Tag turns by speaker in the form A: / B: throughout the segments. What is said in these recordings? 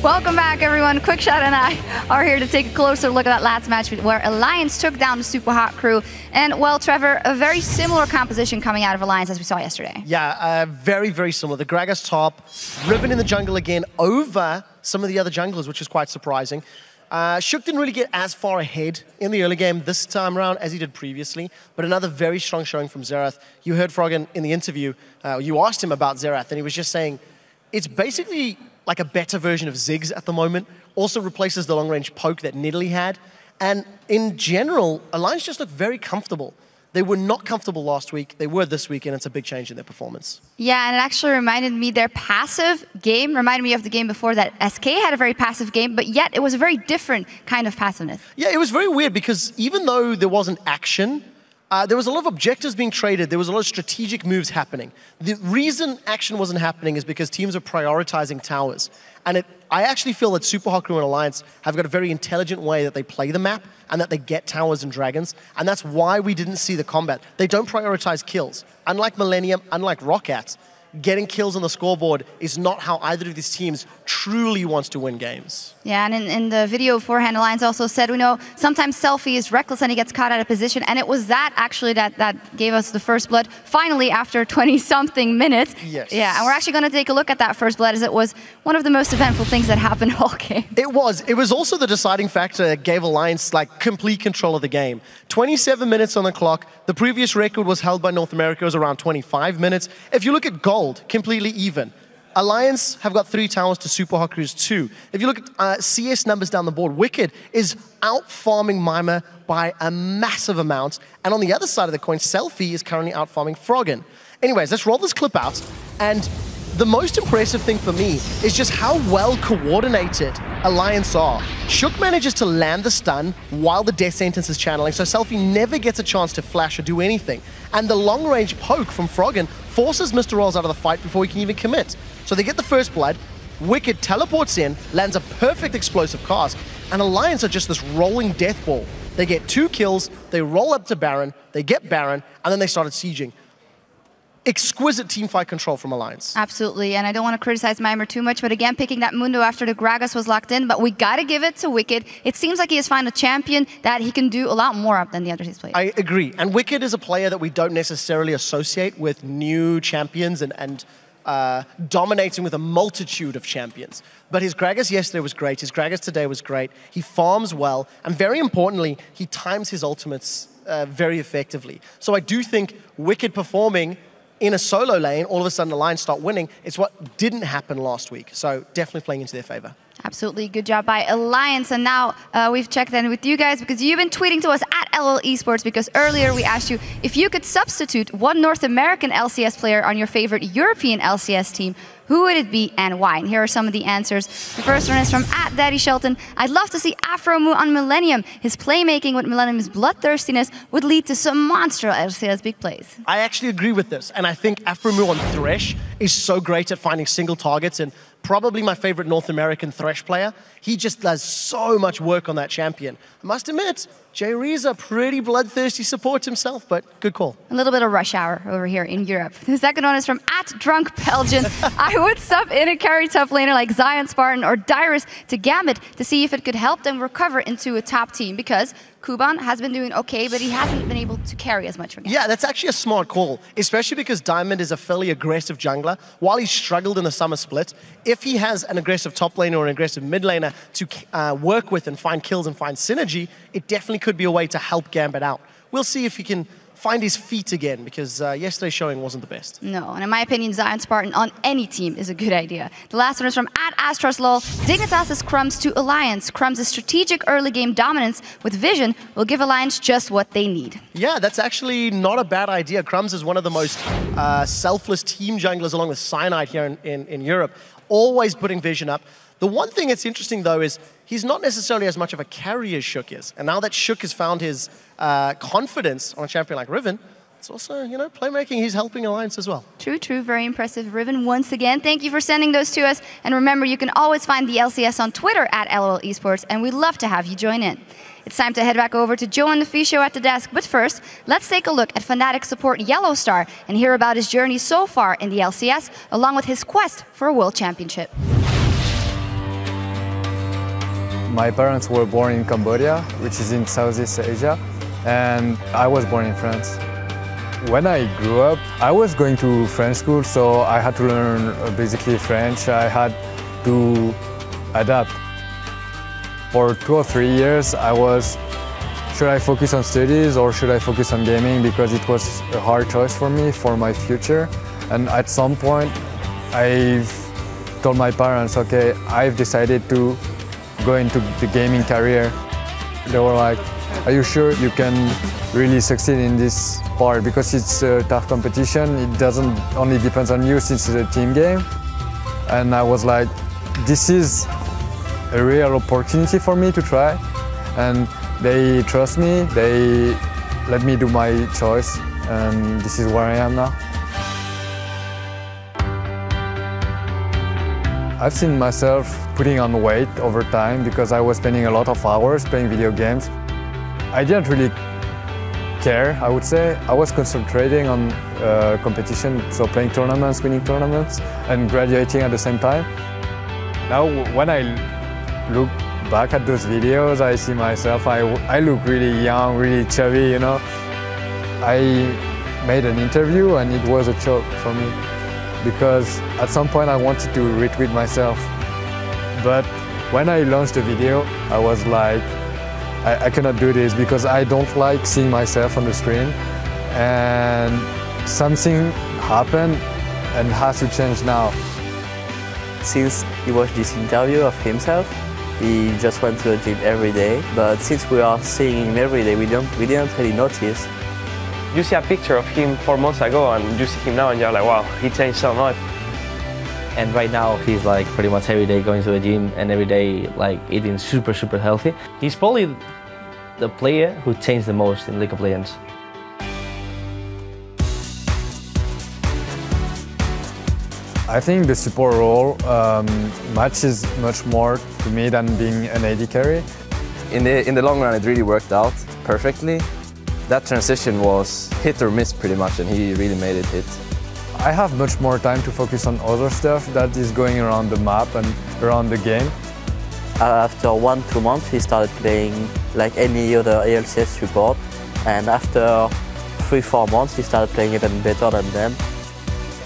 A: Welcome back, everyone. Quickshot and I are here to take a closer look at that last match where Alliance took down the Super Hot crew. And, well, Trevor, a very similar composition coming out of Alliance as we saw yesterday.
B: Yeah, very, very similar. The Gragas top, Riven in the jungle again over some of the other junglers, which is quite surprising. Shook didn't really get as far ahead in the early game this time around as he did previously, but another very strong showing from Xerath. You heard Froggen in the interview, you asked him about Xerath, and he was just saying, it's basically like a better version of Ziggs at the moment. Also replaces the long-range poke that Nidalee had. And in general, Alliance just looked very comfortable. They were not comfortable last week. They were this week, and it's a big change in their performance.
A: Yeah, and it actually reminded me, their passive game reminded me of the game before that. SK had a very passive game, but yet it was a very different kind of passiveness.
B: Yeah, it was very weird because even though there wasn't action, there was a lot of objectives being traded. There was a lot of strategic moves happening. The reason action wasn't happening is because teams are prioritizing towers. And I actually feel that Super Hot Crew and Alliance have got a very intelligent way that they play the map and that they get towers and dragons. And that's why we didn't see the combat. They don't prioritize kills. Unlike Millennium, unlike Roccat, getting kills on the scoreboard is not how either of these teams truly wants to win games.
A: Yeah, and in the video beforehand, Alliance also said, we know sometimes Selfie is reckless and he gets caught out of position, and it was that actually that gave us the first blood, finally after 20-something minutes.
B: Yes.
A: Yeah, and we're actually going to take a look at that first blood, as it was one of the most eventful things that happened all game.
B: It was. It was also the deciding factor that gave Alliance like complete control of the game. 27 minutes on the clock. The previous record was held by North America, it was around 25 minutes. If you look at gold, completely even. Alliance have got 3 towers to Super Hot Crew's 2. If you look at CS numbers down the board, Wicked is out-farming Mimer by a massive amount. And on the other side of the coin, Selfie is currently out-farming Froggen. Anyways, let's roll this clip out. And the most impressive thing for me is just how well coordinated Alliance are. Shook manages to land the stun while the death sentence is channeling, so Selfie never gets a chance to flash or do anything. And the long-range poke from Froggen forces Mr. Rolls out of the fight before he can even commit. So they get the first blood, Wicked teleports in, lands a perfect explosive cast, and Alliance are just this rolling death ball. They get 2 kills, they roll up to Baron, they get Baron, and then they started sieging. Exquisite teamfight control from Alliance.
A: Absolutely, and I don't want to criticize Mimer too much, but again, picking that Mundo after the Gragas was locked in, but we got to give it to Wicked. It seems like he has found a champion that he can do a lot more of than the others he's played.
B: I agree, and Wicked is a player that we don't necessarily associate with new champions and dominating with a multitude of champions. But his Gragas yesterday was great, his Gragas today was great, he farms well, and very importantly, he times his ultimates very effectively. So I do think Wicked performing in a solo lane, all of a sudden Alliance start winning. It's what didn't happen last week. So definitely playing into their favor.
A: Absolutely. Good job by Alliance. And now we've checked in with you guys because you've been tweeting to us at LL Esports, because earlier we asked you if you could substitute one North American LCS player on your favorite European LCS team, who would it be and why? And here are some of the answers. The first one is from @DaddyShelton. I'd love to see Afromu on Millennium. His playmaking with Millennium's bloodthirstiness would lead to some monster LCS big plays.
B: I actually agree with this, and I think Afromu on Thresh is so great at finding single targets, and probably my favorite North American Thresh player. He just does so much work on that champion. I must admit, Jay Reza, pretty bloodthirsty support himself, but good call.
A: A little bit of rush hour over here in Europe. The second one is from @DrunkBelgian. I would sub in a carry top laner like Zion, Spartan, or Dyrus to Gambit to see if it could help them recover into a top team, because Kubon has been doing okay, but he hasn't been able to carry as much for Gambit.
B: Yeah, that's actually a smart call, especially because Diamond is a fairly aggressive jungler. While he's struggled in the summer split, if he has an aggressive top laner or an aggressive mid laner to work with and find kills and find synergy, it definitely could be a way to help Gambit out. We'll see if he can find his feet again, because yesterday's showing wasn't the best.
A: No, and in my opinion, Zion Spartan on any team is a good idea. The last one is from @AstrosLol. Dignitas' Crumbs to Alliance. Crumbs' strategic early game dominance with vision will give Alliance just what they need.
B: Yeah, that's actually not a bad idea. Crumbs is one of the most selfless team junglers along with Cyanide here in Europe, always putting vision up. The one thing that's interesting, though, is he's not necessarily as much of a carry as Shook is. And now that Shook has found his confidence on a champion like Riven, it's also, you know, playmaking, he's helping Alliance as well.
A: True, true. Very impressive, Riven, once again. Thank you for sending those to us. And remember, you can always find the LCS on Twitter @LOL Esports, and we'd love to have you join in. It's time to head back over to Joe and the Fisho at the desk. But first, let's take a look at Fnatic support YellOwStaR and hear about his journey so far in the LCS, along with his quest for a World Championship.
C: My parents were born in Cambodia, which is in Southeast Asia, and I was born in France. When I grew up, I was going to French school, so I had to learn basically French. I had to adapt. For 2 or 3 years, I was, should I focus on studies or should I focus on gaming? Because it was a hard choice for me, for my future. And at some point, I've told my parents, okay, I've decided to go into the gaming career. They were like, are you sure you can really succeed in this part? Because it's a tough competition. It doesn't only depend on you since it's a team game. And I was like, this is a real opportunity for me to try. And they trust me, they let me do my choice. And this is where I am now. I've seen myself putting on weight over time because I was spending a lot of hours playing video games. I didn't really care, I would say. I was concentrating on competition, so playing tournaments, winning tournaments, and graduating at the same time. Now, when I look back at those videos, I see myself, I look really young, really chubby, you know. I made an interview and it was a joke for me because at some point I wanted to retweet myself. But when I launched the video, I was like, I cannot do this because I don't like seeing myself on the screen. And something happened and has to change now.
D: Since he watched this interview of himself, he just went to the gym every day. But since we are seeing him every day, we didn't really notice.
E: You see a picture of him 4 months ago and you see him now and you're like, wow, he changed so much.
D: And right now he's like pretty much every day going to the gym and every day like eating super healthy.
E: He's probably the player who changed the most in League of Legends.
C: I think the support role matches much more to me than being an AD carry.
F: In the long run, it really worked out perfectly. That transition was hit or miss pretty much, and he really made it hit.
C: I have much more time to focus on other stuff that is going around the map and around the game.
D: After 1-2 months, he started playing like any other LCS support, and after 3-4 months, he started playing even better than them.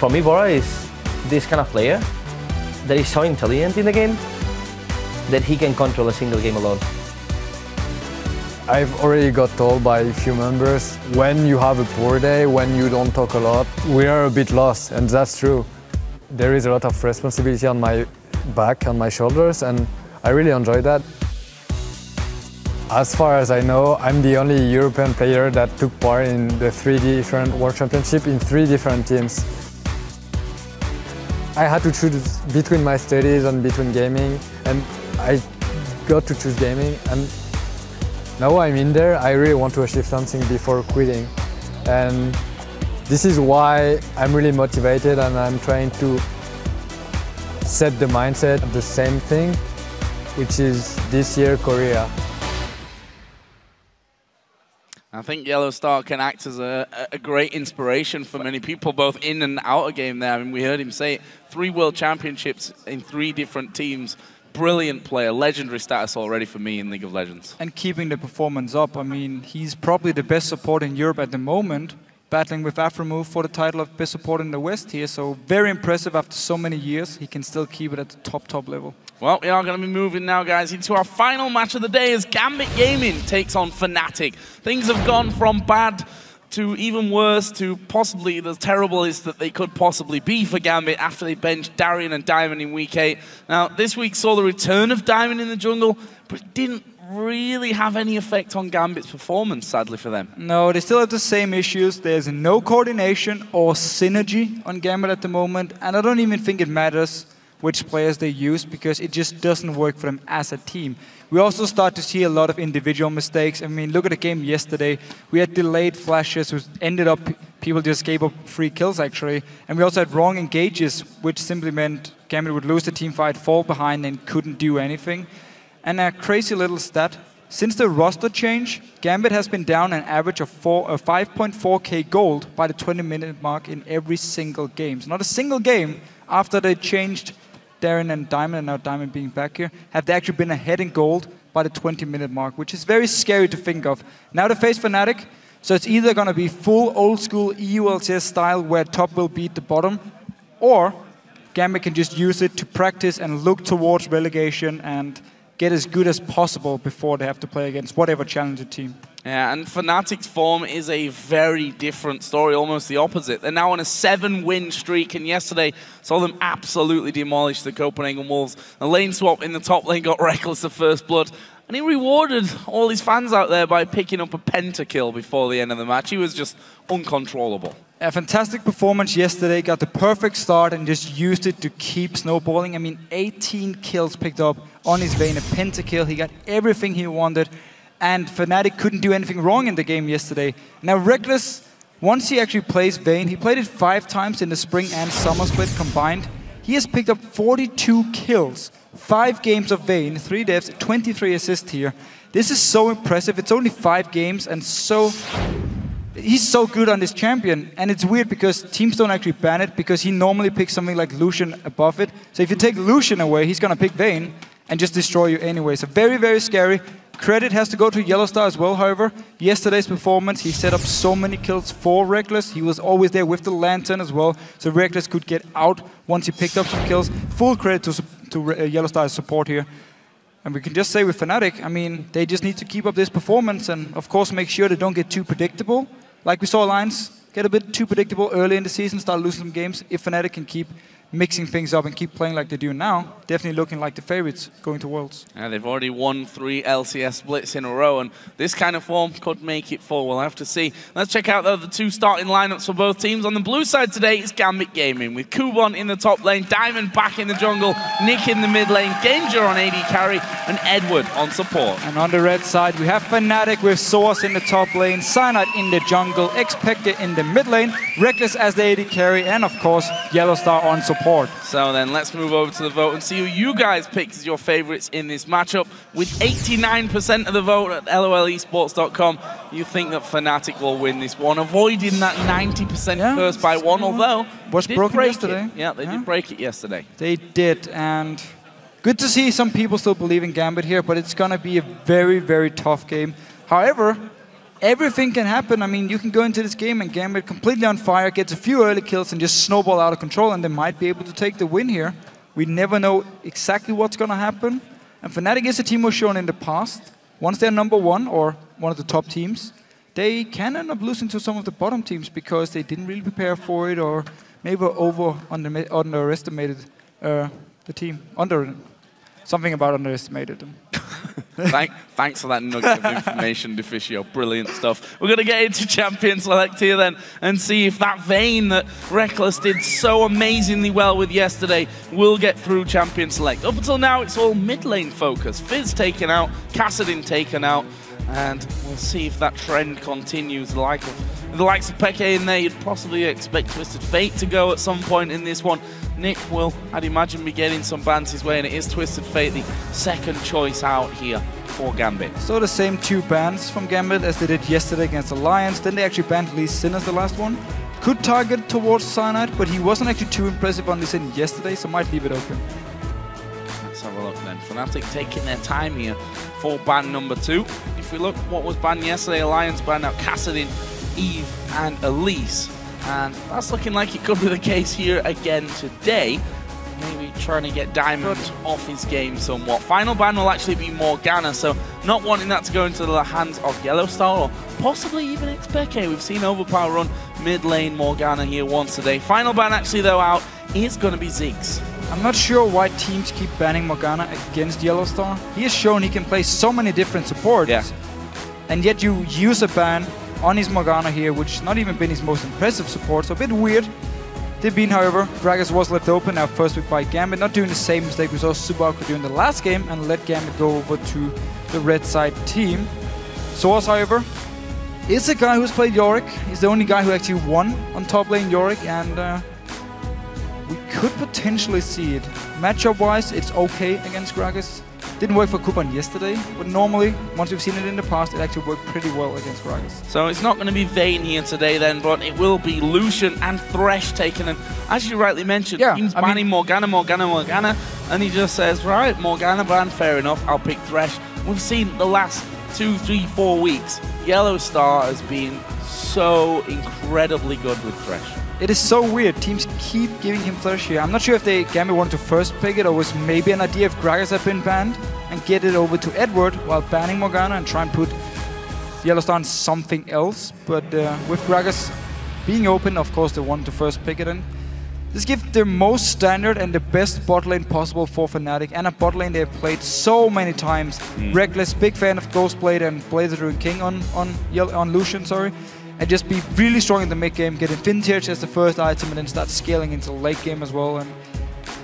E: For me, Bora is this kind of player that is so intelligent in the game that he can control a single game alone.
C: I've already got told by a few members, when you have a poor day, when you don't talk a lot, we are a bit lost, and that's true. There is a lot of responsibility on my back, on my shoulders, and I really enjoy that. As far as I know, I'm the only European player that took part in the 3 different World Championships in 3 different teams. I had to choose between my studies and between gaming, and I got to choose gaming. And now I'm in there, I really want to achieve something before quitting. And this is why I'm really motivated and I'm trying to set the mindset of the same thing, which is this year Korea.
G: I think YellOwStaR can act as a great inspiration for many people, both in and out of game there. I mean, we heard him say 3 World Championships in 3 different teams. Brilliant player, legendary status already for me in League of Legends.
H: And keeping the performance up. I mean, he's probably the best support in Europe at the moment, battling with Afromove for the title of best support in the West here. So very impressive after so many years. He can still keep it at the top level.
G: Well, we are going to be moving now, guys, into our final match of the day as Gambit Gaming takes on Fnatic. Things have gone from bad to even worse to possibly as terrible as that they could possibly be for Gambit after they benched Darian and Diamond in week 8. Now, this week saw the return of Diamond in the jungle, but it didn't really have any effect on Gambit's performance, sadly for them.
H: No, they still have the same issues. There's no coordination or synergy on Gambit at the moment, and I don't even think it matters which players they use because it just doesn't work for them as a team. We also start to see a lot of individual mistakes. I mean, look at the game yesterday. We had delayed flashes, which ended up, people just gave up free kills actually. And we also had wrong engages, which simply meant Gambit would lose the team fight, fall behind, and couldn't do anything. And a crazy little stat, since the roster change, Gambit has been down an average of 5.4k gold by the 20-minute mark in every single game. So not a single game after they changed Darren and Diamond, and now Diamond being back here, have they actually been ahead in gold by the 20-minute mark, which is very scary to think of. Now they face Fnatic, so it's either going to be full old-school EU LCS style where top will beat the bottom, or Gambit can just use it to practice and look towards relegation and get as good as possible before they have to play against whatever challenger team.
G: Yeah, and Fnatic's form is a very different story, almost the opposite. They're now on a 7-win streak, and yesterday saw them absolutely demolish the Copenhagen Wolves. A lane swap in the top lane got Rekkles the first blood, and he rewarded all his fans out there by picking up a pentakill before the end of the match. He was just uncontrollable.
H: A fantastic performance yesterday, got the perfect start and just used it to keep snowballing. I mean, 18 kills picked up on his Vayne, a pentakill. He got everything he wanted, and Fnatic couldn't do anything wrong in the game yesterday. Now, Rekkles, once he actually plays Vayne, he played it 5 times in the spring and summer split combined. He has picked up 42 kills, 5 games of Vayne, 3 deaths, 23 assists here. This is so impressive. It's only 5 games, and he's so good on this champion, and it's weird because teams don't actually ban it because he normally picks something like Lucian above it. So if you take Lucian away, he's going to pick Vayne and just destroy you anyway. So very, very scary. Credit has to go to YellOwStaR as well, however. Yesterday's performance, he set up so many kills for Rekkles. He was always there with the lantern as well, so Rekkles could get out once he picked up some kills. Full credit to YellOwStar's support here. And we can just say with Fnatic, I mean, they just need to keep up this performance and, of course, make sure they don't get too predictable. Like we saw Alliance get a bit too predictable early in the season, start losing some games. If Fnatic can keep mixing things up and keep playing like they do now, definitely looking like the favorites going to Worlds.
G: Yeah, they've already won 3 LCS splits in a row, and this kind of form could make it 4. We'll have to see. Let's check out, though, the 2 starting lineups for both teams. On the blue side today, it's Gambit Gaming, with Kubon in the top lane, Diamond back in the jungle, Nick in the mid lane, Genja on AD carry, and Eduard on support.
H: And on the red side, we have Fnatic with sOAZ in the top lane, Cyanide in the jungle, xPeke in the mid lane, Rekkles as the AD carry, and, of course, YellOwStaR on support.
G: So then let's move over to the vote and see who you guys picked as your favorites in this matchup. With 89% of the vote at LOLesports.com, you think that Fnatic will win this one, avoiding that 90% curse by 1, although
H: was broken yesterday.
G: Yeah, they did break it yesterday.
H: They did, and good to see some people still believe in Gambit here, but it's going to be a very, very tough game. However, everything can happen. I mean, you can go into this game and Gambit completely on fire, gets a few early kills and just snowball out of control, and they might be able to take the win here. We never know exactly what's going to happen. And Fnatic is a team who's shown in the past. Once they're #1 or one of the top teams, they can end up losing to some of the bottom teams because they didn't really prepare for it, or maybe underestimated the team. Something about underestimated them.
G: Thanks for that nugget of information, Deficio. Brilliant stuff. We're going to get into Champion Select here then and see if that Vayne that Rekkles did so amazingly well with yesterday will get through Champion Select. Up until now, it's all mid lane focus. Fizz taken out, Kassadin taken out, and we'll see if that trend continues. The likes of Peke in there, you'd possibly expect Twisted Fate to go at some point in this one. Nick will, I'd imagine, be getting some bans his way, and it is Twisted Fate, the second choice out here for Gambit.
H: So the same 2 bans from Gambit as they did yesterday against Alliance. Then they actually banned Lee Sin as the last one. Could target towards Cyanide, but he wasn't actually too impressive on Lee Sin yesterday, so might leave it open.
G: Let's have a look then. Fnatic taking their time here for ban number 2. If we look what was banned yesterday, Alliance banned out Kassadin, Eve, and Elise. And that's looking like it could be the case here again today. Maybe trying to get Diamond off his game somewhat. Final ban will actually be Morgana, so not wanting that to go into the hands of YellOwStaR or possibly even xPeke. We've seen Overpower run mid lane Morgana here once today. Final ban actually though out is going to be Ziggs.
H: I'm not sure why teams keep banning Morgana against YellOwStaR. He has shown he can play so many different supports. Yeah. And yet you use a ban on his Morgana here, which has not even been his most impressive support, so a bit weird. They've been, however, Gragas was left open now first week by Gambit, not doing the same mistake we saw Subaku do in the last game and let Gambit go over to the red side team. sOAZ, however, is a guy who's played Yorick. He's the only guy who actually won on top lane Yorick, and we could potentially see it. Matchup-wise, it's okay against Gragas. Didn't work for Kubon yesterday, but normally, once we've seen it in the past, it actually worked pretty well against Gragas.
G: So it's not going to be Vayne here today then, but it will be Lucian and Thresh taken. And as you rightly mentioned, team's banning Morgana, and he just says, right, Morgana ban, fair enough, I'll pick Thresh. we've seen the last 2, 3, 4 weeks, YellOwStaR has been so incredibly good with Thresh.
H: It is so weird. Teams keep giving him Thresh here. I'm not sure if Gambit wanted to first pick it or was maybe an idea if Gragas had been banned and get it over to Eduard while banning Morgana and try and put YellOwStaR on something else. But with Gragas being open, of course, they wanted to first pick it in. This gives the most standard and the best bot lane possible for Fnatic, and a bot lane they've played so many times. Rekkles, big fan of Ghostblade and Blazer King on Lucian, sorry. And just be really strong in the mid game, get Infinity Edge as the first item, and then start scaling into the late game as well. And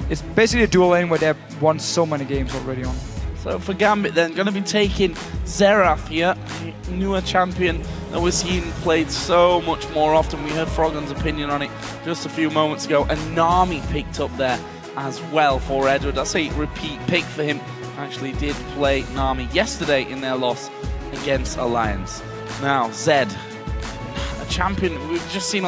H: it's basically a dual lane where they've won so many games already on.
G: So for Gambit then, going to be taking Xerath here, newer champion that we're seeing played so much more often. We heard Froggen's opinion on it just a few moments ago, and Nami picked up there as well for Eduard. That's a repeat pick for him. Actually did play Nami yesterday in their loss against Alliance. Now Zed, a champion, we've just seen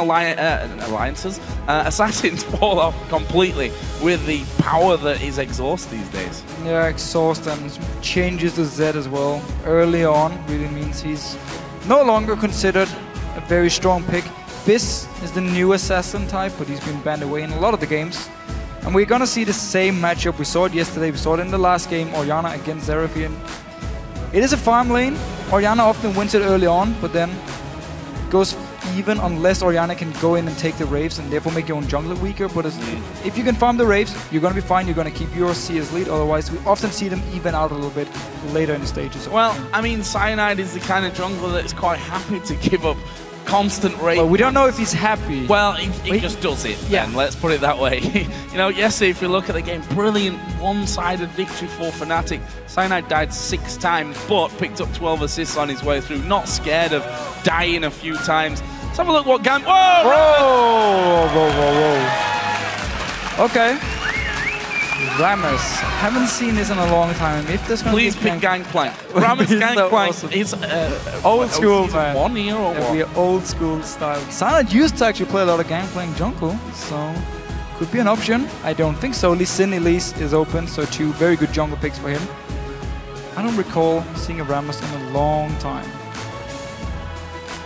G: Assassins fall off completely with the power that is Exhaust these days.
H: Yeah, Exhaust and changes to Zed as well. Early on really means he's no longer considered a very strong pick. This is the new Assassin type, but he's been banned away in a lot of the games. And we're gonna see the same matchup. We saw it yesterday, we saw it in the last game, Orianna against Xerath. It is a farm lane. Orianna often wins it early on, but then goes even unless Orianna can go in and take the Raves and therefore make your own jungler weaker. But if you can farm the Raves, you're going to be fine. You're going to keep your CS lead. Otherwise, we often see them even out a little bit later in the stages.
G: Well, I mean, Cyanide is the kind of jungler that is quite happy to give up constant rate.
H: Well, we don't know if he's happy.
G: Well, he just does it, then, let's put it that way. You know, yesterday, if you look at the game, brilliant one-sided victory for Fnatic. Cyanide died 6 times, but picked up 12 assists on his way through. Not scared of dying a few times. Let's have a look what Gambit... Whoa!
H: Whoa! Okay. Rammus. Haven't seen this in a long time. If there's
G: Please pick Gangplank. Rammus Gangplank
H: awesome.
G: is
H: old school, man.
G: 1 year or what?
H: Be old school style. Cyanide used to actually play a lot of Gangplank jungle, so could be an option. I don't think so. Lee Sin Elise is open, so 2 very good jungle picks for him. I don't recall seeing a Rammus in a long time.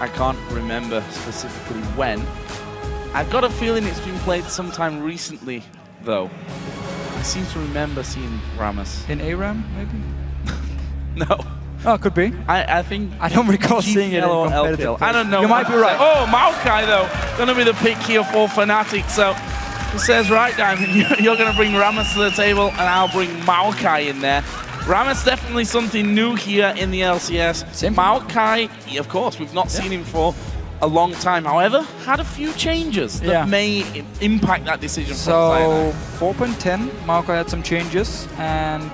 G: I can't remember specifically when. I've got a feeling it's been played sometime recently, though. I seem to remember seeing Rammus.
H: In ARAM, maybe?
G: No.
H: Oh, could be.
G: I think...
H: I don't recall seeing it in competitive play.
G: I don't know.
H: You might be right.
G: Oh, Maokai, though. Going to be the pick here for Fnatic. So it says, right, Diamond, you're going to bring Rammus to the table, and I'll bring Maokai in there. Rammus definitely something new here in the LCS.
H: Same.
G: Maokai, of course, we've not seen him for a long time. However, had a few changes that may impact that decision.
H: So 4.10, Maokai had some changes, and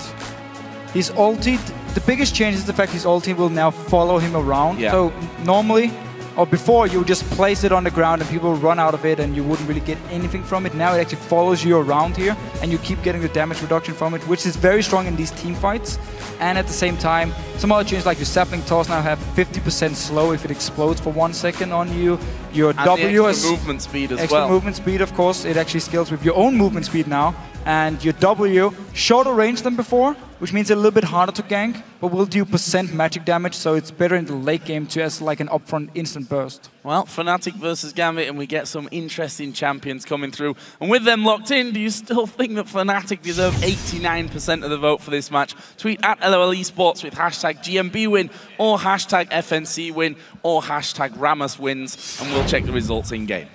H: his ulti, the biggest change is the fact his ulti will now follow him around.
G: Yeah.
H: So normally, or before, you would just place it on the ground and people would run out of it and you wouldn't really get anything from it. Now it actually follows you around here and you keep getting the damage reduction from it, which is very strong in these team fights. And at the same time, some other changes like your sapling toss now have 50% slow if it explodes for 1 second on you. Your
G: and
H: W
G: the
H: has
G: movement speed as
H: extra
G: well.
H: movement speed, of course. It actually scales with your own movement speed now. And your W, shorter range than before, which means a little bit harder to gank, but will do % magic damage, so it's better in the late game to as like an upfront instant burst.
G: Well, Fnatic versus Gambit, and we get some interesting champions coming through. And with them locked in, do you still think that Fnatic deserve 89% of the vote for this match? Tweet at LOL Esports with hashtag GMB win, or hashtag FNC win, or hashtag Rammus wins, and we'll check the results in game.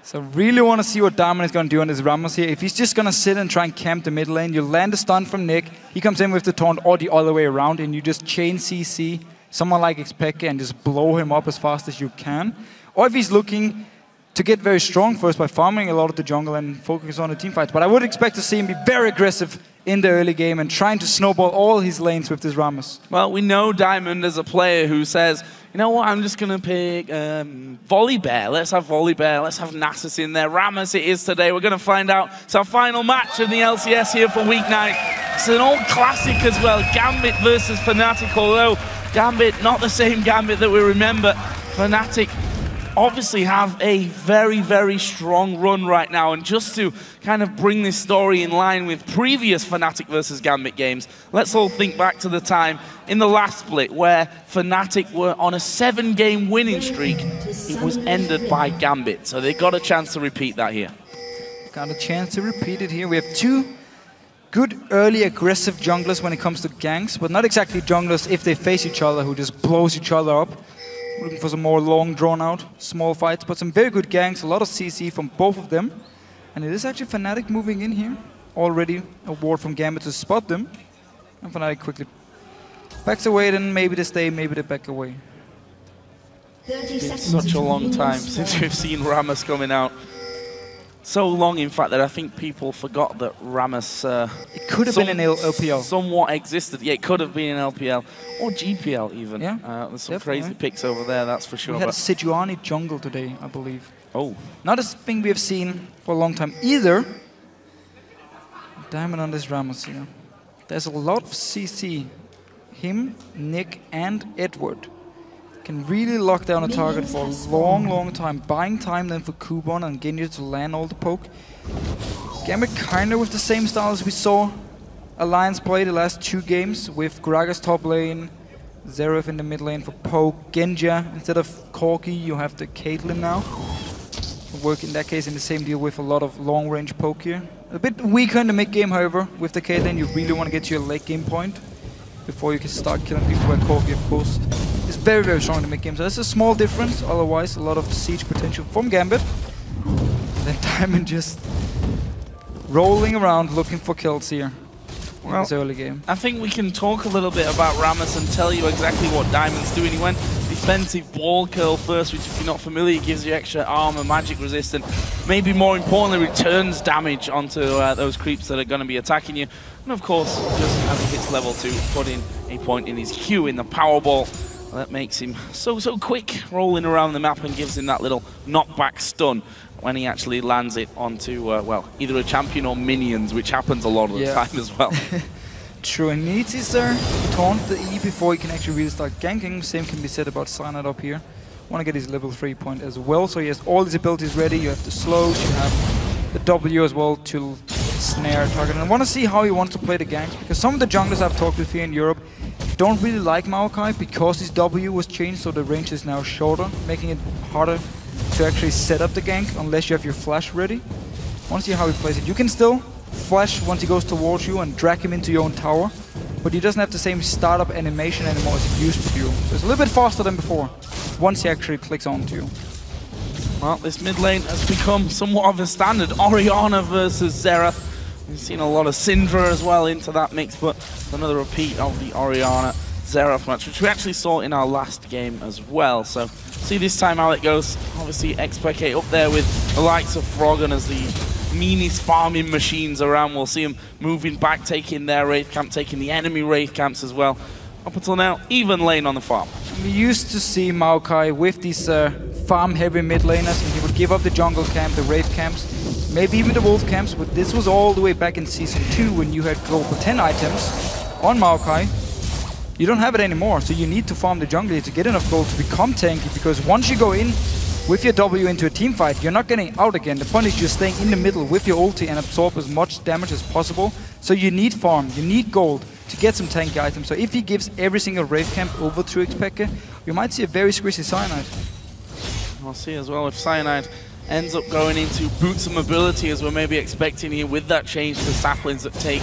H: So really want to see what Diamond is going to do on this Rammus here. If he's just going to sit and try and camp the mid lane, you land a stun from Nick, he comes in with the taunt or the other way around, and you just chain CC someone like xPeke and just blow him up as fast as you can. Or if he's looking to get very strong first by farming a lot of the jungle and focus on the team fights. But I would expect to see him be very aggressive in the early game and trying to snowball all his lanes with this Rammus.
G: Well, we know Diamond as a player who says, you know what, I'm just going to pick Volibear. Let's have Volibear. Let's have Nasus in there. Rammus it is today. We're going to find out. It's our final match of the LCS here for week 9. It's an old classic as well. Gambit versus Fnatic, although Gambit, not the same Gambit that we remember. Fnatic obviously have a very, very strong run right now. And just to kind of bring this story in line with previous Fnatic versus Gambit games, let's all think back to the time in the last split where Fnatic were on a 7-game winning streak. It was ended by Gambit. So they got a chance to repeat that here.
H: Got a chance to repeat it here. We have two good early aggressive junglers when it comes to ganks, but not exactly junglers if they face each other who just blows each other up. Looking for some more long drawn out small fights, but some very good ganks, a lot of CC from both of them. And it is actually Fnatic moving in here. Already a ward from Gambit to spot them. And Fnatic quickly backs away, then maybe they stay, maybe they back away.
G: It's such a long time since we've seen Rammus coming out. So long, in fact, that I think people forgot that Rammus
H: it could have been an LPL.
G: Somewhat existed. Yeah, it could have been an LPL or GPL even.
H: Yeah,
G: there's some crazy picks over there, that's for sure.
H: We had a Sejuani jungle today, I believe.
G: Oh.
H: Not a thing we have seen for a long time either. Diamond on this Rammus here. There's a lot of CC. Him, Nick, and Eduard can really lock down a target for a long, long time. Buying time then for Kubon and Genja to land all the poke. Gambit kind of with the same style as we saw Alliance play the last 2 games with Gragas top lane, Xerath in the mid lane for poke, Genja instead of Corki you have the Caitlyn now. Work in that case in the same deal with a lot of long range poke here. A bit weaker in the mid game however, with the Caitlyn you really want to get to your late game point before you can start killing people where Corki of course is very, very strong in the mid game. So that's a small difference, otherwise a lot of siege potential from Gambit. And then Diamond just rolling around looking for kills here in this early game.
G: I think we can talk a little bit about Rammus and tell you exactly what Diamond's doing. He went defensive ball curl first, which if you're not familiar gives you extra armor, magic resistant, maybe more importantly returns damage onto those creeps that are going to be attacking you. And of course, just as he hits level 2, put in a point in his Q in the Powerball. That makes him so quick rolling around the map and gives him that little knockback stun when he actually lands it onto, well, either a champion or minions, which happens a lot of the time as well.
H: True, and needs his taunt the E before he can actually really start ganking. Same can be said about Cyanide up here. Want to get his level 3 point as well, so he has all his abilities ready. You have the slows, you have the W as well to snare target. And I want to see how he wants to play the ganks, because some of the junglers I've talked with here in Europe don't really like Maokai because his W was changed, so the range is now shorter, making it harder to actually set up the gank unless you have your flash ready. I want to see how he plays it. You can still flash once he goes towards you and drag him into your own tower, but he doesn't have the same startup animation anymore as he used to do. So it's a little bit faster than before, once he actually clicks onto you.
G: Well, this mid lane has become somewhat of a standard. Orianna versus Xerath. We've seen a lot of Syndra as well into that mix, but another repeat of the Orianna Xerath match, which we actually saw in our last game as well. So see this time how it goes. Obviously xPeke up there with the likes of Froggen as the meanest farming machines around. We'll see them moving back, taking their Wraith camp, taking the enemy Wraith camps as well. Up until now, even lane on the farm.
H: We used to see Maokai with these farm-heavy mid laners, and he would give up the jungle camp, the Wraith camps, maybe even the Wolf camps, but this was all the way back in Season 2 when you had global 10 items on Maokai. You don't have it anymore, so you need to farm the jungle to get enough gold to become tanky, because once you go in with your W into a team fight, you're not getting out again. The point is just staying in the middle with your ulti and absorb as much damage as possible. So you need farm, you need gold to get some tanky items. So if he gives every single Wraith camp over to xPeke, you might see a very squishy Cyanide.
G: We'll see as well if Cyanide ends up going into boots of mobility as we're maybe expecting here with that change to saplings that take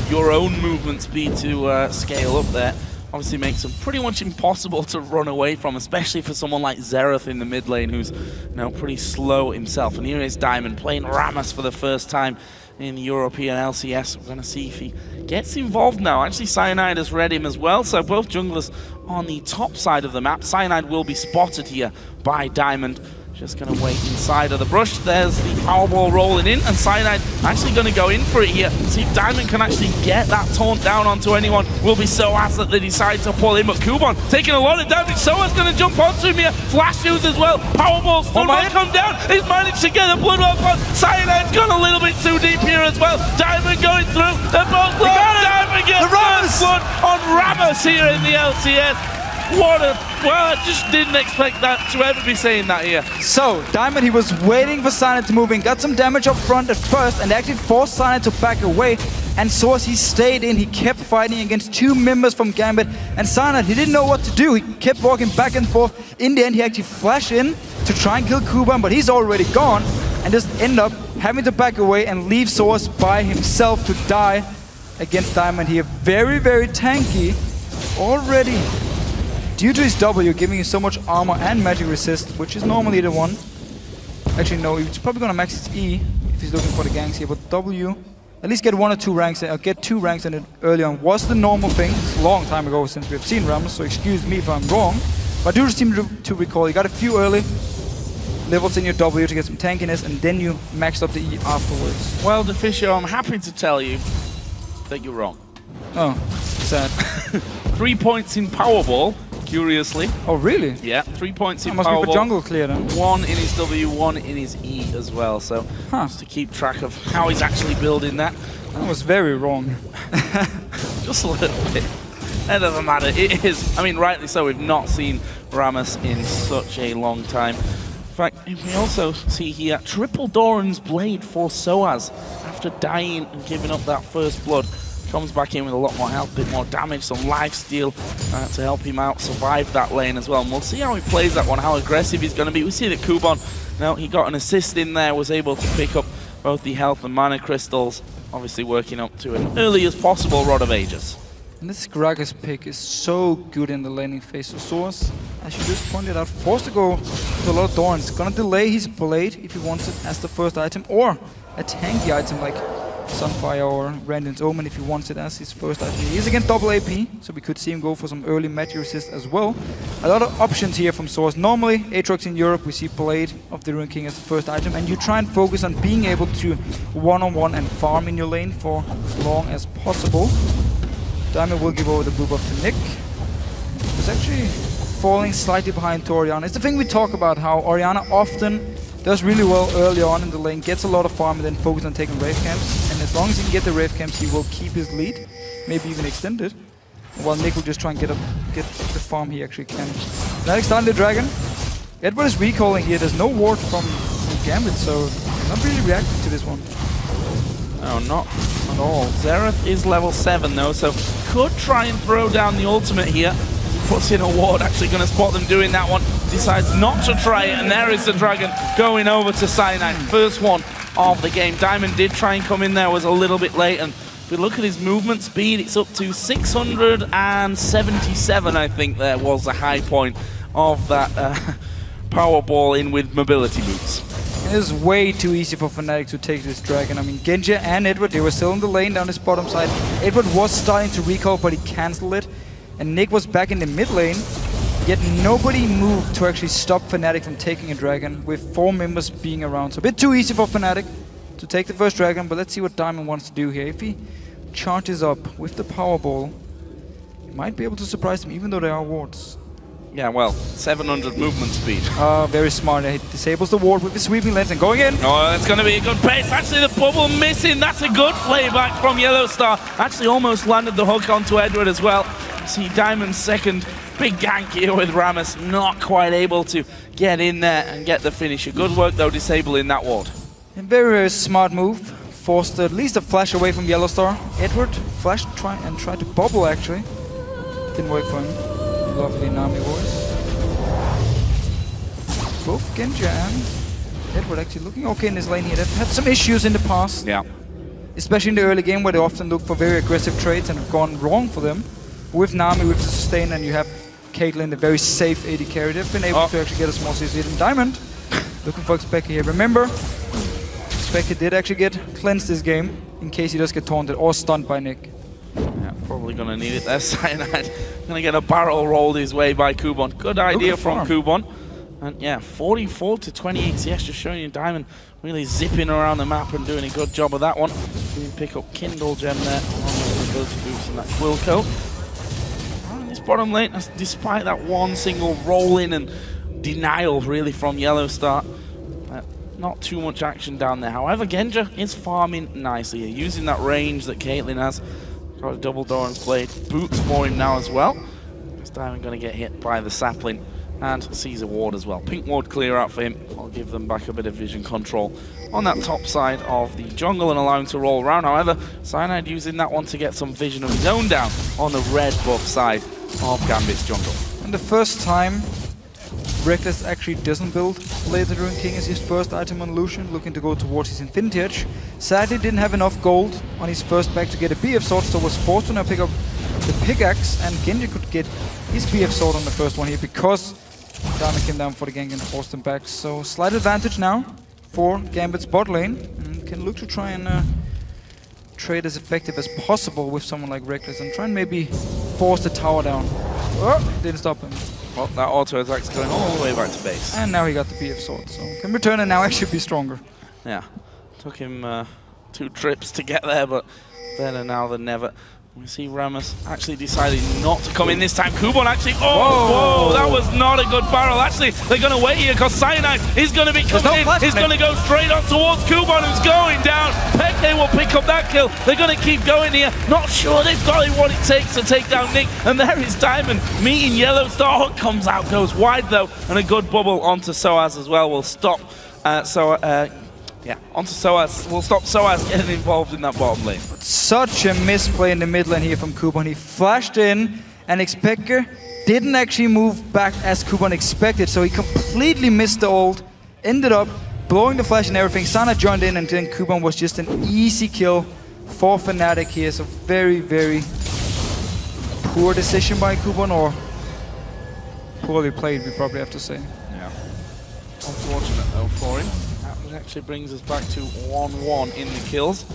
G: your own movement speed to scale up there. Obviously makes them pretty much impossible to run away from, especially for someone like Xerath in the mid lane who's now pretty slow himself. And here is Diamond playing Rammus for the first time in the European LCS. We're going to see if he gets involved now. Actually, Cyanide has read him as well, so both junglers on the top side of the map. Cyanide will be spotted here by Diamond. Just going to wait inside of the brush. There's the Powerball rolling in, and Cyanide actually going to go in for it here. See if Diamond can actually get that taunt down onto anyone. Will be sOAZ that they decide to pull in, but Kubon taking a lot of damage. sOAZ going to jump onto him here. Flash use as well. Powerball still might come down. He's managed to get a blood off on. Cyanide's gone a little bit too deep here as well. Diamond going through. They're both low. Diamond gets the first blood on Rammus here in the LCS. What a... Well, I just didn't expect that to ever be saying that here.
H: So, Diamond, he was waiting for Cyanide to move in, got some damage up front at first, and actually forced Cyanide to back away. And sOAZ, he stayed in, he kept fighting against two members from Gambit. And Cyanide, he didn't know what to do. He kept walking back and forth. In the end, he actually flashed in to try and kill Kubon, but he's already gone. And just end up having to back away and leave sOAZ by himself to die against Diamond here. Very, very tanky already. Due to his W, giving him so much armor and magic resist, which is normally the one. Actually, no, he's probably gonna max his E if he's looking for the ganks here, but W, at least get 1 or 2 ranks, or get 2 ranks in it early on, was the normal thing. It's a long time ago since we've seen Ramos, so excuse me if I'm wrong. But I do seem to recall, you got a few early levels in your W to get some tankiness, and then you maxed up the E afterwards.
G: Well, Deficio, I'm happy to tell you that you're wrong.
H: Oh, sad.
G: 3 points in Powerball. Curiously.
H: Oh, really?
G: Yeah, 3 points in Powerball.
H: Must be for jungle clear then.
G: 1 in his W, 1 in his E as well. So just to keep track of how he's actually building that.
H: That was very wrong.
G: Just a little bit. That doesn't matter. It is. I mean, rightly so. We've not seen Ramos in such a long time. In fact, we also see here triple Doran's Blade for sOAZ after dying and giving up that first blood. Comes back in with a lot more health, a bit more damage, some lifesteal to help him out, survive that lane as well. And we'll see how he plays that one, how aggressive he's going to be. We see that Kubon, he got an assist in there, was able to pick up both the health and mana crystals, obviously working up to an early as possible Rod of Ages.
H: And this Gragas pick is so good in the laning phase. So sOAZ, as you just pointed out, forced to go to a lot of Thorns. Gonna delay his Blade if he wants it as the first item, or a tanky item like Sunfire or Randon's Omen if he wants it as his first item. He is against double AP, so we could see him go for some early magic resist as well. A lot of options here from sOAZ. Normally, Aatrox in Europe, we see Blade of the Rune King as the first item, and you try and focus on being able to one-on-one and farm in your lane for as long as possible. Diamond will give over the blue buff to Nick. He's actually falling slightly behind to Orianna. It's the thing we talk about, how Orianna often does really well early on in the lane, gets a lot of farm, and then focuses on taking Wraith Camps. And as long as he can get the Wraith Camps, he will keep his lead, maybe even extend it. While Nick will just try and get the farm he actually can. Fnatic starting the Dragon. Eduard is recalling here. There's no ward from Gambit, so not really reacting to this one.
G: No, not at all. Xerath is level 7 though, so could try and throw down the ultimate here. Puts in a ward, actually going to spot them doing that one. Decides not to try it, and there is the Dragon going over to Cyanide. First one of the game. Diamond did try and come in there, was a little bit late, and if we look at his movement speed, it's up to 677, I think there was the high point of that Powerball in with mobility boots.
H: It is way too easy for Fnatic to take this Dragon. I mean, Genja and Eduard, they were still in the lane down his bottom side. Eduard was starting to recall, but he cancelled it. And Nick was back in the mid lane, yet nobody moved to actually stop Fnatic from taking a Dragon, with 4 members being around. So a bit too easy for Fnatic to take the first Dragon, but let's see what Diamond wants to do here. If he charges up with the Powerball, he might be able to surprise him, even though there are wards.
G: Yeah, well, 700 movement speed.
H: Very smart. He disables the ward with his sweeping lens and going in.
G: Oh, that's going to be a good pace. Actually, the bubble missing. That's a good playback from YellOwStaR. Actually, almost landed the hook onto Eduard as well. See Diamond's second big gank here with Ramos. Not quite able to get in there and get the finisher. Good work, though, disabling that ward.
H: A very, very smart move. Forced at least a flash away from YellOwStaR. Eduard flashed tried to bubble, actually. Didn't work for him. Lovely Nami voice. Both Genja and Eduard actually looking okay in this lane here. They've had some issues in the past.
G: Yeah.
H: Especially in the early game where they often look for very aggressive trades and have gone wrong for them. With Nami, with the sustain, and you have Caitlyn, the very safe AD carry, they've been able to actually get a small CC. And Diamond looking for xPeke here. Remember, xPeke did actually get cleansed this game in case he does get taunted or stunned by Nick.
G: Yeah, probably going to need it there. Cyanide going to get a barrel rolled his way by Kubon. Good idea from Kubon. And yeah, 44 to 28 CS, just showing you Diamond really zipping around the map and doing a good job of that one. You can pick up Kindle Gem there, along with the ability boost and that Wilco. This bottom lane, despite that one single roll-in and denial really from YellOwStaR, not too much action down there. However, Genja is farming nicely here, using that range that Caitlyn has. Got a double Doran's Blade. Boots for him now as well. Diamond going to get hit by the sapling and sees a ward as well. Pink ward clear out for him. I'll give them back a bit of vision control on that top side of the jungle and allow him to roll around. However, Cyanide using that one to get some vision of his own down on the red buff side of Gambit's jungle.
H: And the first time Rekkles actually doesn't build Blade the Ruined King as his first item on Lucian, looking to go towards his Infinity Edge. Sadly didn't have enough gold on his first back to get a BF sword, so was forced to now pick up the pickaxe, and Genja could get his BF sword on the first one here because Diamond came down for the gank and forced him back. So slight advantage now for Gambit's bot lane, and can look to try and trade as effective as possible with someone like Rekkles and try and maybe force the tower down. Oh, didn't stop him.
G: Well, that auto attack's going all the way back to base.
H: And now he got the BF sword, so can return and now actually be stronger.
G: Yeah, took him 2 trips to get there, but better now than never. We see Ramos actually decided not to come in this time. Kubon actually, whoa, that was not a good barrel. Actually, they're going to wait here because Cyanide is going to be coming in. He's going to go straight on towards Kubon, who's going down. Peke will pick up that kill. They're going to keep going here. Not sure they've got what it takes to take down Nick. And there is Diamond meeting YellOwStaR. Hook comes out, goes wide though, and a good bubble onto sOAZ as well will stop. Yeah, onto sOAZ. We'll stop sOAZ getting involved in that bottom lane.
H: Such a misplay in the mid lane here from Kubon. He flashed in, and xPeke didn't actually move back as Kubon expected, so he completely missed the ult, ended up blowing the flash and everything. Sana joined in, and then Kubon was just an easy kill for Fnatic here. So very, very poor decision by Kubon, or poorly played, we probably have to say.
G: Yeah. Unfortunate though for him. That actually brings us back to 1-1 in the kills.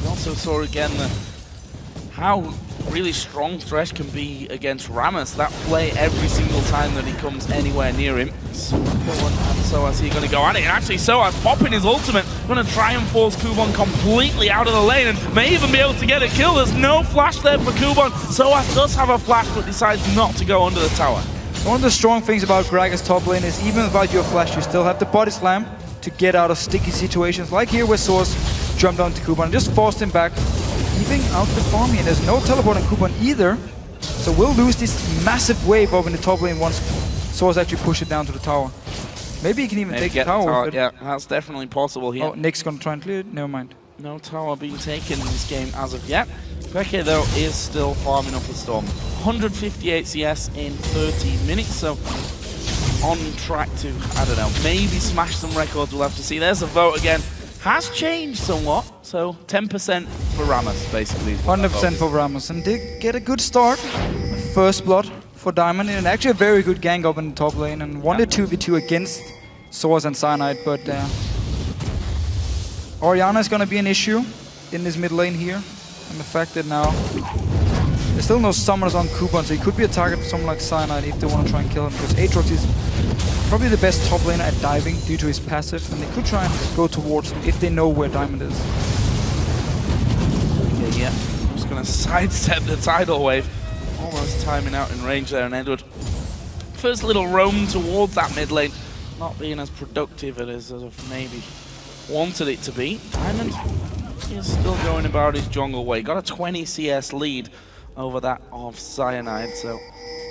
G: We also saw again how really strong Thresh can be against Ramos. That play every single time that he comes anywhere near him. So sOAZ here going to go at it. And actually sOAZ popping his ultimate, going to try and force Kubon completely out of the lane and may even be able to get a kill. There's no flash there for Kubon. sOAZ does have a flash but decides not to go under the tower.
H: One of the strong things about Gragas top lane is even without your flash, you still have the body slam to get out of sticky situations, like here where sOAZ jumped onto Kubon and just forced him back, leaving out the farm here. There's no teleport on Kubon either, so we'll lose this massive wave up in the top lane once sOAZ actually push it down to the tower. Maybe he can even take the tower.
G: Yeah, that's definitely possible here.
H: Oh, Nick's gonna try and clear it? Never mind.
G: No tower being taken in this game as of yet. Peke though is still farming up the storm. 158 CS in 13 minutes, so on track to, I don't know, maybe smash some records. We'll have to see. There's a vote again. Has changed somewhat, so 10% for Ramos, basically.
H: 100% for Ramos, and did get a good start. First blood for Diamond, and actually a very good gang up in the top lane, and won the 2v2 against sOAZ and Cyanide, but Orianna is going to be an issue in this mid lane here, and the fact that now there's still no summoners on Kubon, so he could be a target for someone like Cyanide if they want to try and kill him, because Aatrox is probably the best top laner at diving due to his passive, and they could try and go towards him if they know where Diamond is.
G: Okay, yeah, I'm just going to sidestep the tidal wave. Almost timing out in range there, and Eduard. First little roam towards that mid lane, not being as productive as maybe wanted it to be. Diamond is still going about his jungle way. Got a 20 CS lead over that of Cyanide, so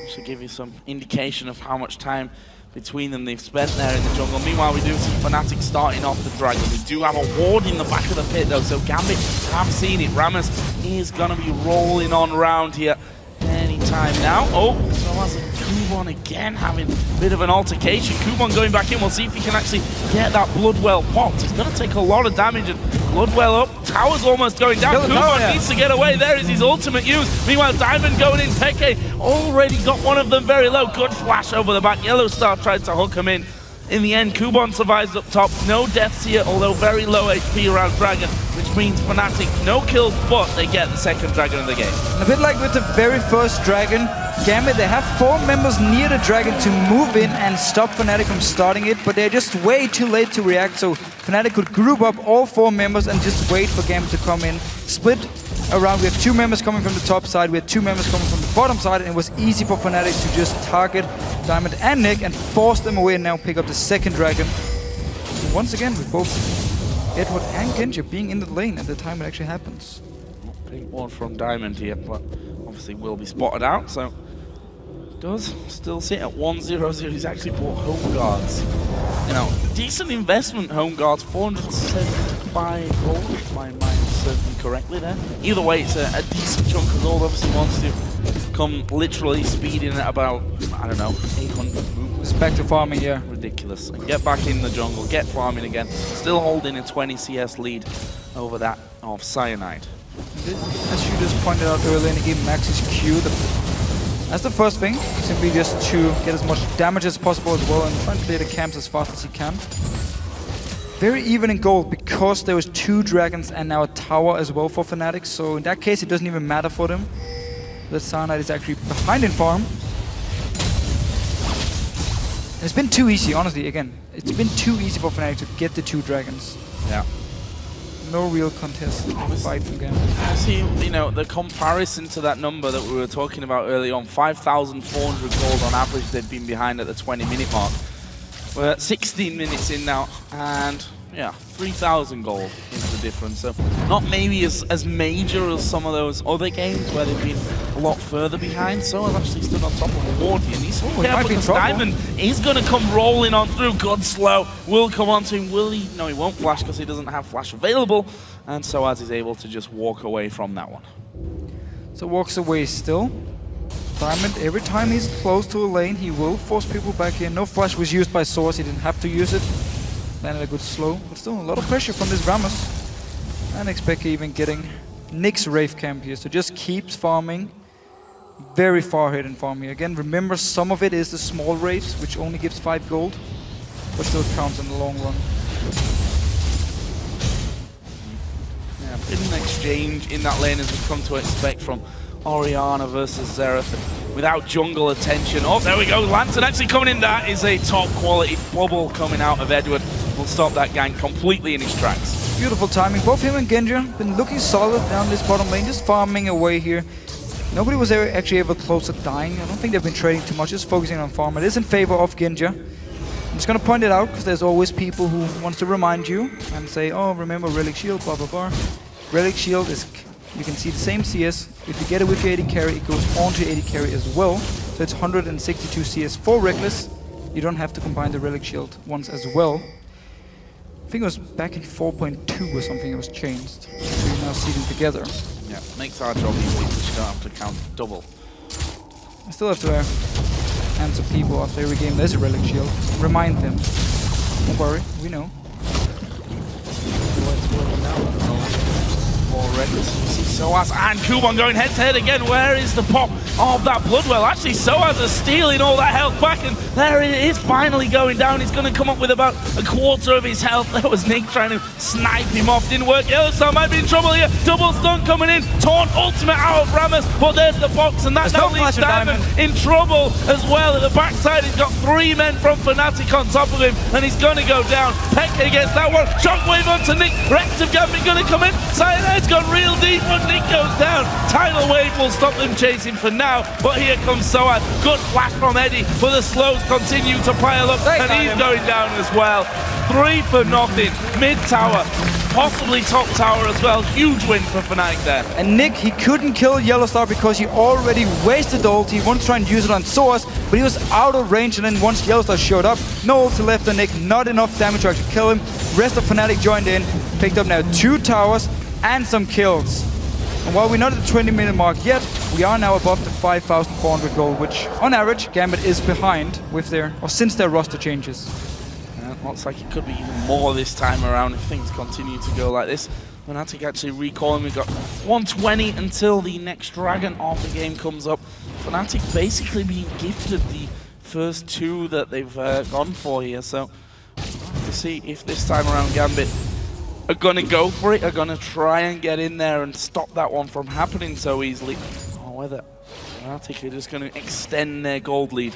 G: should give you some indication of how much time between them they've spent there in the jungle. Meanwhile, we do see Fnatic starting off the dragon. We do have a ward in the back of the pit though, so Gambit have seen it. Ramos is gonna be rolling on round here anytime now. Oh, sOAZ and Kubon again having a bit of an altercation. Kubon going back in. We'll see if he can actually get that Bloodwell popped. He's going to take a lot of damage, and Bloodwell up. Tower's almost going down. Kubon needs to get away. There is his ultimate use. Meanwhile, Diamond going in. Peke already got one of them very low. Good flash over the back. YellOwStaR tried to hook him in. In the end, Kubon survives up top. No deaths here, although very low HP around Dragon, which means Fnatic no kills, but they get the second Dragon of the game.
H: A bit like with the very first Dragon, Gambit, they have 4 members near the Dragon to move in and stop Fnatic from starting it, but they're just way too late to react, so Fnatic could group up all 4 members and just wait for Gambit to come in. Split around, we have 2 members coming from the top side, we had 2 members coming from the bottom side, and it was easy for Fnatic to just target Diamond and Nick and force them away and now pick up the second Dragon. And once again, with both Eduard and Genja being in the lane at the time it actually happens.
G: Pink one from Diamond here, but obviously will be spotted out, so does still sit at 1-0-0. He's actually bought home guards. You know, decent investment, home guards, 475 gold, if my mind serves me correctly there. Either way, it's a decent chunk of gold. Obviously wants to come literally speeding at about, I don't know, 800 moves.
H: It's back to farming, yeah.
G: Ridiculous. And get back in the jungle, get farming again. Still holding a 20 CS lead over that of Cyanide.
H: As you just pointed out earlier in the game, Max's Q. That's the first thing, simply just to get as much damage as possible as well and try and clear the camps as fast as he can. Very even in gold because there was 2 dragons and now a tower as well for Fnatic, so in that case it doesn't even matter for them. The Cyanide is actually behind in farm. And it's been too easy, honestly, again. It's been too easy for Fnatic to get the 2 dragons.
G: Yeah.
H: No real contest fight from Gambit.
G: I see, you know, the comparison to that number that we were talking about early on, 5,400 gold on average they'd been behind at the 20-minute mark. We're at 16 minutes in now, and yeah, 3,000 gold is the difference. So not maybe as major as some of those other games where they've been a lot further behind. So I've actually stood on top of Wardy, and he's careful because Diamond is going to come rolling on through. Good slow will come onto him. Will he? No, he won't flash because he doesn't have flash available. And sOAZ is able to just walk away from that one.
H: So walks away still. Diamond, every time he's close to a lane, he will force people back in. No flash was used by sOAZ, he didn't have to use it. Landed a good slow, but still a lot of pressure from this Rammus. And xPeke even getting Nick's Wraith camp here, so just keeps farming. Very far ahead in farming. Again, remember some of it is the small Wraiths, which only gives 5 gold, but still counts in the long run.
G: Yeah, bit of an exchange in that lane as we've come to expect from Orianna versus Xerath. Without jungle attention. Oh, there we go. Lantern actually coming in. That is a top quality bubble coming out of Eduard. Will stop that gang completely in his tracks.
H: Beautiful timing. Both him and Genja been looking solid down this bottom lane, just farming away here. Nobody was actually ever close to dying. I don't think they've been trading too much, just focusing on farm. It is in favor of Genja. I'm just going to point it out because there's always people who wants to remind you and say, oh, remember Relic Shield, blah, blah, blah. Relic Shield is... You can see the same CS. If you get it with your AD carry, it goes on to AD carry as well. So it's 162 CS for Rekkles. You don't have to combine the Relic Shield once as well. I think it was back in 4.2 or something it was changed. So you now see them together.
G: Yeah, makes our job easy. We just don't have to count double.
H: I still have to answer people after every game there's a Relic Shield. Remind them. Don't worry, we know.
G: Rekkles. You see sOAZ and Kubon going head-to-head again. Where is the pop of that Bloodwell? Actually, sOAZ is stealing all that health back, and there it is finally going down. He's going to come up with about a quarter of his health. There was Nick trying to snipe him off. Didn't work. YellOwStaR might be in trouble here. Double stun coming in. Taunt ultimate out of Rammus, but there's the box, and that now leaves Diamond in trouble as well. At the backside, he's got 3 men from Fnatic on top of him, and he's going to go down. xPeke gets that one. Shockwave onto Nick. Rex of Gambit going to come in. Cyanide's gone real deep, but Nick goes down. Tidal Wave will stop them chasing for now, but here comes sOAZ. Good flash from Eddie, but the slows continue to pile up, and he's going down as well. 3 for nothing. Mid tower, possibly top tower as well. Huge win for Fnatic there.
H: And Nick, he couldn't kill YellOwStaR because he already wasted the ult. He wanted to try and use it on sOAZ, but he was out of range, and then once YellOwStaR showed up, no ulti left on Nick, not enough damage to actually kill him. Rest of Fnatic joined in, picked up now 2 towers and some kills. And while we're not at the 20-minute mark yet, we are now above the 5,400 gold, which on average Gambit is behind with their, or since their roster changes.
G: Looks like it could be even more this time around if things continue to go like this. Fnatic actually recalling, we've got 120 until the next dragon of the game comes up. Fnatic basically being gifted the first 2 that they've gone for here, so we'll have to see if this time around Gambit are going to go for it, are going to try and get in there and stop that one from happening so easily, or whether Fnatic are just going to extend their gold lead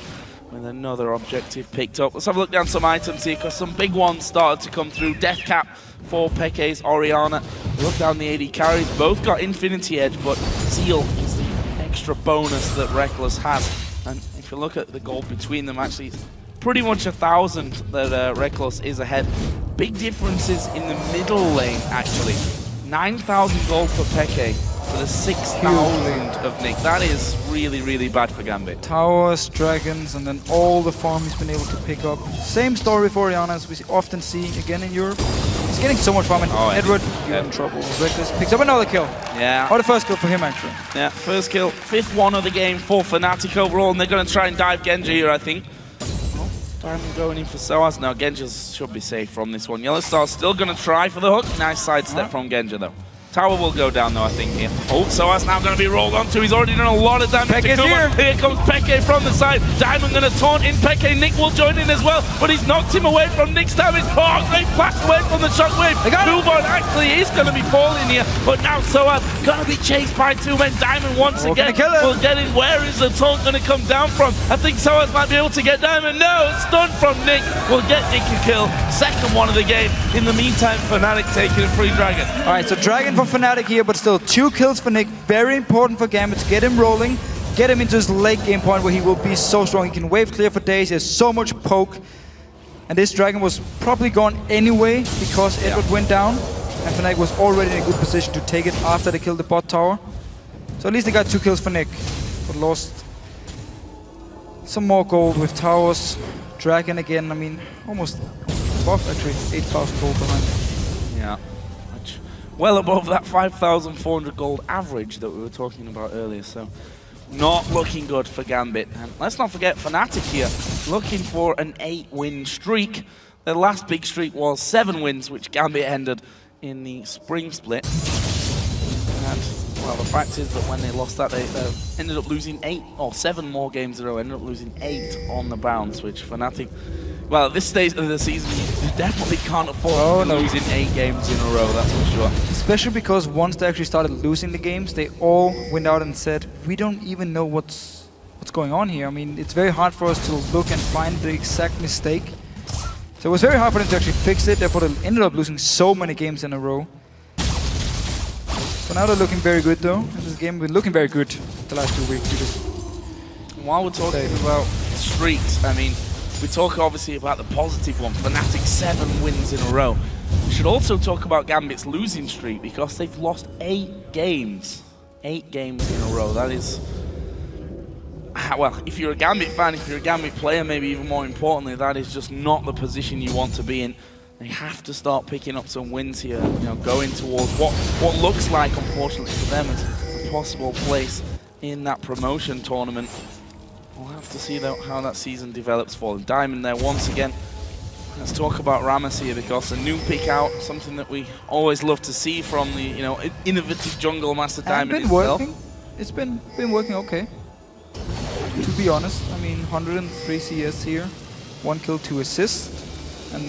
G: with another objective picked up. Let's have a look down some items here, because some big ones started to come through. Death Cap for Peke's Orianna. Look down the AD carries, both got Infinity Edge, but Seal is the extra bonus that Rekkles has. And if you look at the gold between them, actually it's pretty much 1,000 that Rekkles is ahead. Big differences in the middle lane, actually. 9,000 gold for Peke, to the 6,000 of Nick. That is really, really bad for Gambit.
H: Towers, dragons, and then all the farm he's been able to pick up. Same story for Orianna as we often see again in Europe. He's getting so much farm, and Eduard, you're in trouble. Rekkles picks up another kill.
G: Yeah.
H: Or the first kill for him, actually.
G: Yeah, first kill. 5th one of the game for Fnatic overall, and they're going to try and dive Genja here, I think. Diamond going in for sOAZ. Now Genja should be safe from this one. YellOwStaR still going to try for the hook. Nice sidestep from Genja though. Tower will go down though, I think, here. Oh, sOAZ now going to be rolled onto. He's already done a lot of damage to Kubon. Here comes Peke from the side. Diamond going to taunt in Peke. Nick will join in as well, but he's knocked him away from Nick's damage. Oh, great flash away from the shockwave. Kubon actually is going to be falling here, but now sOAZ going to be chased by 2 men. Diamond once again will get in. Where is the taunt going to come down from? I think sOAZ might be able to get Diamond. No, it's done from Nick. Will get Nick a kill. 2nd one of the game. In the meantime, Fnatic taking a free Dragon.
H: All right, so Dragon for Fnatic here, but still 2 kills for Nick. Very important for Gambit to get him rolling, get him into his late game point where he will be so strong. He can wave clear for days, he has so much poke. And this Dragon was probably gone anyway because Eduard went down. And Fnatic was already in a good position to take it after they killed the bot tower. So at least they got 2 kills for Nick, but lost some more gold with towers. Dragon again, I mean, almost above actually, 8,000 gold behind.
G: Yeah. Well above that 5,400 gold average that we were talking about earlier, so not looking good for Gambit. And let's not forget Fnatic here, looking for an 8-win streak. Their last big streak was 7 wins, which Gambit ended in the spring split. And, well, the fact is that when they lost that, they ended up losing 8 or 7 more games in a row, ended up losing 8 on the bounce, which Fnatic, well, at this stage of the season, you definitely can't afford losing 8 games in a row, that's for sure.
H: Especially because once they actually started losing the games, they all went out and said, we don't even know what's going on here. I mean, it's very hard for us to look and find the exact mistake. So it was very hard for them to actually fix it, therefore they ended up losing so many games in a row. So now they're looking very good though, and this game has been looking very good the last 2 weeks.
G: While we're talking about streaks, I mean, we talk obviously about the positive one, Fnatic 7 wins in a row. We should also talk about Gambit's losing streak because they've lost 8 games. 8 games in a row, that is... Well, if you're a Gambit fan, if you're a Gambit player, maybe even more importantly, that is just not the position you want to be in. They have to start picking up some wins here, you know, going towards what looks like, unfortunately for them, as a possible place in that promotion tournament. We'll have to see how that season develops for them. Diamond there once again. Let's talk about Rammus here because a new pick out, something that we always love to see from the innovative jungle master Diamond itself.
H: It's been working okay. To be honest, I mean 103 CS here, 1 kill, 2 assists, and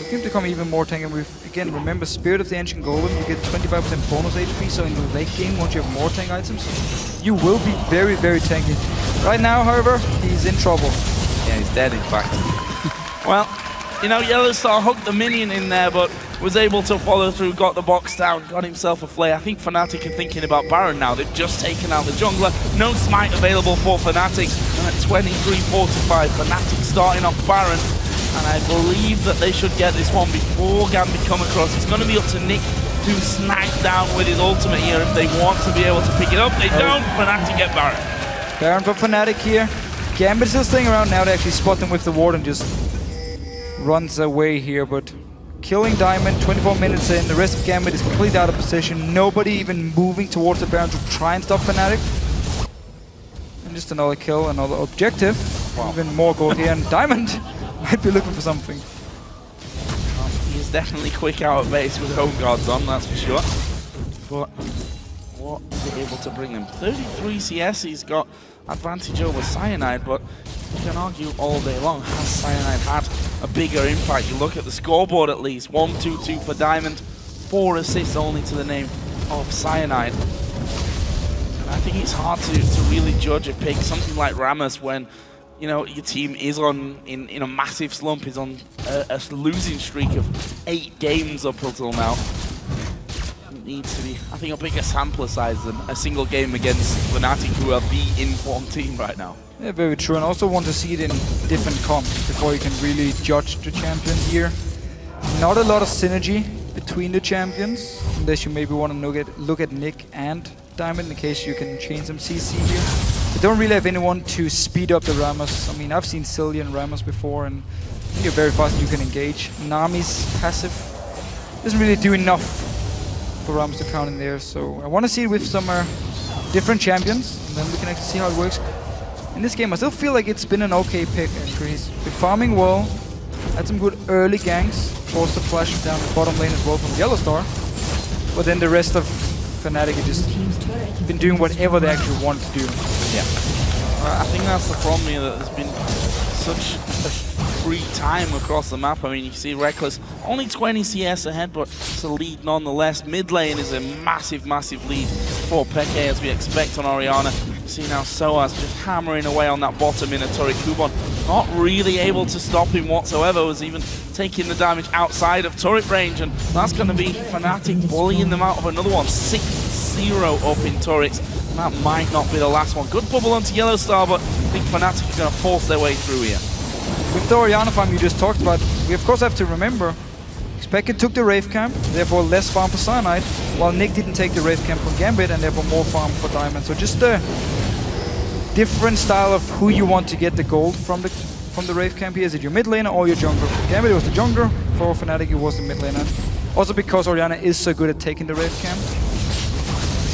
H: looking to become even more tanky. We've again remember Spirit of the Ancient Golem, you get 25% bonus HP, so in the late game once you have more tank items, you will be very, very tanky. Right now, however, he's in trouble.
G: Yeah, he's dead in fact. Well, you know, YellOwStaR hooked the minion in there, but was able to follow through, got the box down, got himself a flare. I think Fnatic are thinking about Baron now. They've just taken out the jungler. No smite available for Fnatic. And at 23-45, Fnatic starting off Baron. And I believe that they should get this one before Gambit come across. It's going to be up to Nick to snipe down with his ultimate here if they want to be able to pick it up. They don't. Fnatic get Baron.
H: Baron for Fnatic here. Gambit still staying around now. They actually spot them with the ward and just runs away here, but killing Diamond, 24 minutes in, the rest of Gambit is completely out of position, nobody even moving towards the Baron to try and stop Fnatic. And just another kill, another objective, even more gold here, and Diamond might be looking for something.
G: He's definitely quick out of base with home guards on, that's for sure. But what is he able to bring them? 33 CS, he's got advantage over Cyanide, but you can argue all day long, has Cyanide had a bigger impact? You look at the scoreboard at least, 1-2-2 for Diamond, 4 assists only to the name of Cyanide. And I think it's hard to really judge a pick, something like Rammus when, you know, your team is in a massive slump, is on a losing streak of 8 games up until now. It needs to be, I think, a bigger sampler size than a single game against Fnatic, who are the informed team right now.
H: Yeah, very true, and also want to see it in different comps before you can really judge the champion here. Not a lot of synergy between the champions, unless you maybe want to look at Nick and Diamond in case you can change some CC here. They don't really have anyone to speed up the Rammus. I mean, I've seen Cillian Rammus before, and you're very fast and you can engage. Nami's passive doesn't really do enough for Rammus to count in there, so I want to see it with some different champions, and then we can actually see how it works. In this game, I still feel like it's been an okay pick, actually. He's been farming well, had some good early ganks, forced a flash down the bottom lane as well from YellOwStaR, but then the rest of Fnatic have just been doing whatever they actually want to do.
G: Yeah. I think that's the problem here, that there's been such a free time across the map. I mean, you see Rekkles only 20 CS ahead, but it's a lead nonetheless. Mid lane is a massive, massive lead for Peke, as we expect on Orianna. You see now sOAZ just hammering away on that bottom inner turret. Kubon not really able to stop him whatsoever, was even taking the damage outside of turret range, and that's going to be Fnatic bullying them out of another one. 6-0 up in turrets. And that might not be the last one. Good bubble onto YellOwStaR, but I think Fnatic are going to force their way through here.
H: With the Orianna farm you just talked about, we of course have to remember xPeke took the Wraith camp, therefore less farm for Cyanide, while Nick didn't take the Wraith camp from Gambit and therefore more farm for Diamond. So just a different style of who you want to get the gold from the Wraith camp here. Is it your mid laner or your jungler? For Gambit it was the jungler, for Fnatic it was the mid laner. Also because Orianna is so good at taking the Wraith camp.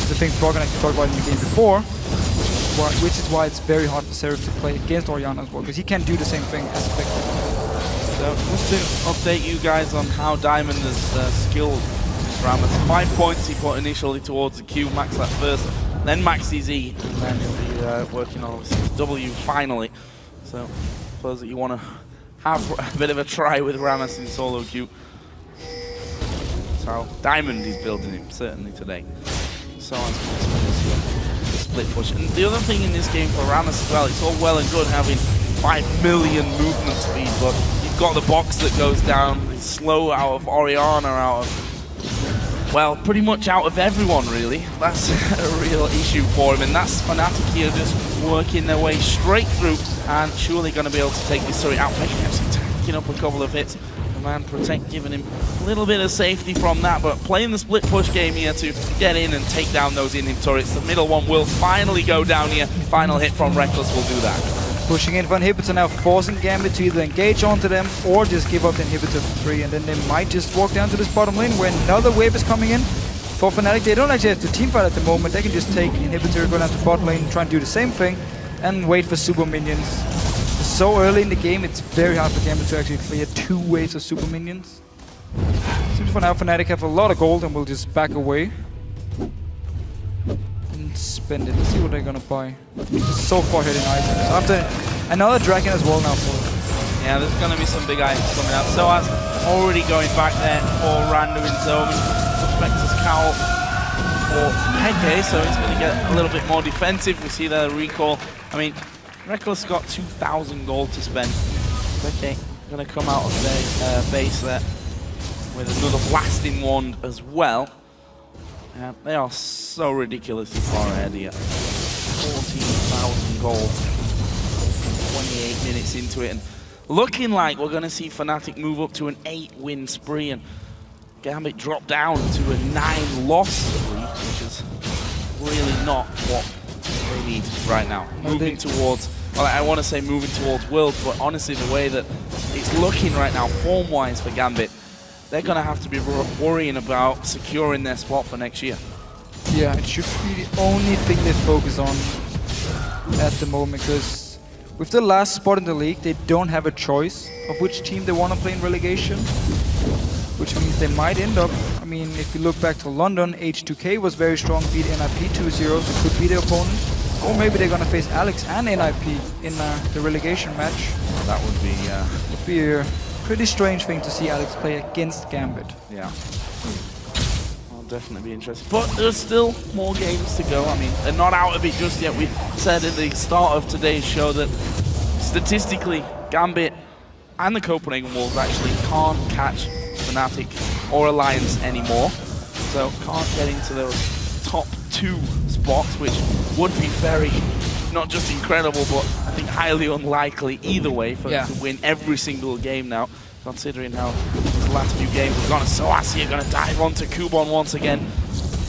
H: The things Brogan actually talked about in the game before, which is why it's very hard for Seraph to play against Orianna as well, because he can't do the same thing as effectively.
G: So just to update you guys on how Diamond has skilled Rammus. 5 points he put initially towards the Q, max that first, then max his E, and then he'll be working on his W finally. So I suppose that you want to have a bit of a try with Rammus in solo queue. So Diamond is building him, certainly today. So split push. And the other thing in this game for Rammus as well, it's all well and good having 5 million movement speed, but you've got the box that goes down. It's slow out of Orianna, out of, well, pretty much out of everyone really. That's a real issue for him, and that's Fnatic here just working their way straight through and surely going to be able to take this turret out. Actually taking up a couple of hits. Command Protect giving him a little bit of safety from that, but playing the split push game here to get in and take down those in-him turrets. The middle one will finally go down here. Final hit from Rekkles will do that.
H: Pushing in for inhibitor now, forcing Gambit to either engage onto them or just give up the inhibitor for free, and then they might just walk down to this bottom lane where another wave is coming in. For Fnatic, they don't actually have to teamfight at the moment. They can just take inhibitor, go down to bottom lane, try and do the same thing, and wait for super minions. So early in the game, it's very hard for Gambit to actually clear 2 waves of super minions. Seems for now Fnatic have a lot of gold and will just back away and spend it. Let's see what they're gonna buy. So far hitting items. After another dragon as well now for them.
G: Yeah, there's gonna be some big items coming out. sOAZ already going back there for random in zone. Suspectus cowl for Peke, so he's gonna get a little bit more defensive. We see the recall. I mean, Rekkles got 2,000 gold to spend. Okay, gonna come out of their base there with another blasting wand as well. They are so ridiculously far ahead here. 14,000 gold. 28 minutes into it, and looking like we're gonna see Fnatic move up to an 8-win spree, and Gambit drop down to a 9-loss spree, which is really not what they need right now. Moving towards, well, I want to say moving towards Worlds, but honestly the way that it's looking right now form-wise for Gambit, they're going to have to be worrying about securing their spot for next year.
H: Yeah, it should be the only thing they focus on at the moment, because with the last spot in the league, they don't have a choice of which team they want to play in relegation, which means they might end up, I mean, if you look back to London, H2K was very strong, beat NIP 2-0, so could be the opponent. Or maybe they're going to face Alex and NIP in the relegation match.
G: That would
H: be a pretty strange thing to see Alex play against Gambit.
G: Yeah. I'll definitely be interested. But there's still more games to go. I mean, they're not out of it just yet. We said at the start of today's show that statistically, Gambit and the Copenhagen Wolves actually can't catch Fnatic or Alliance anymore. So can't get into those top 2 spots, which would be very, not just incredible, but I think highly unlikely either way for them to win every single game now, considering how this last few games. We've got a sOAZ here, going to dive onto Kubon once again.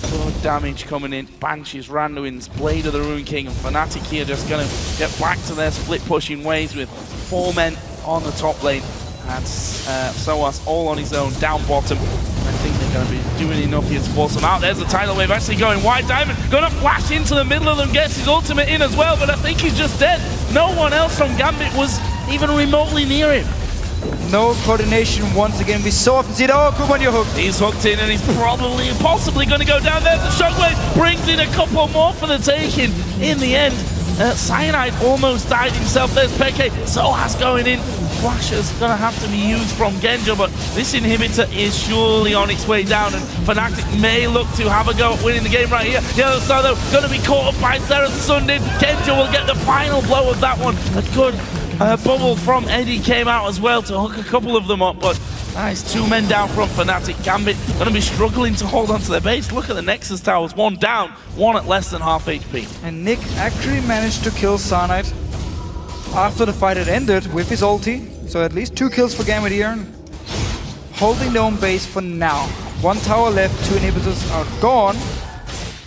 G: Good damage coming in. Banshees, Randuin's, Blade of the Rune King, and Fnatic here just going to get back to their split pushing ways with 4 men on the top lane. And sOAZ all on his own, down bottom. I think they're going to be doing enough here to force them out. There's the tidal wave actually going wide. Diamond going to flash into the middle of them, gets his ultimate in as well, but I think he's just dead. No one else from Gambit was even remotely near him.
H: No coordination once again. We so often see it. Oh, Kubon, you're hooked.
G: He's hooked in and he's possibly going to go down there. The shockwave brings in a couple more for the taking. In the end, Cyanide almost died himself. There's Peke. sOAZ going in. Flash is going to have to be used from Genja, but this inhibitor is surely on its way down, and Fnatic may look to have a go at winning the game right here. YellOwStaR, though, going to be caught up by Sarah's Sundin. Genja will get the final blow of that one. A good bubble from Eddie came out as well to hook a couple of them up, but nice 2 men down from Fnatic. Gambit going to be struggling to hold on to their base. Look at the Nexus towers, 1 down, 1 at less than half HP.
H: And Nick actually managed to kill Cyanide after the fight had ended with his ulti. So at least 2 kills for Gambit here. Holding their own base for now. 1 tower left, 2 inhibitors are gone.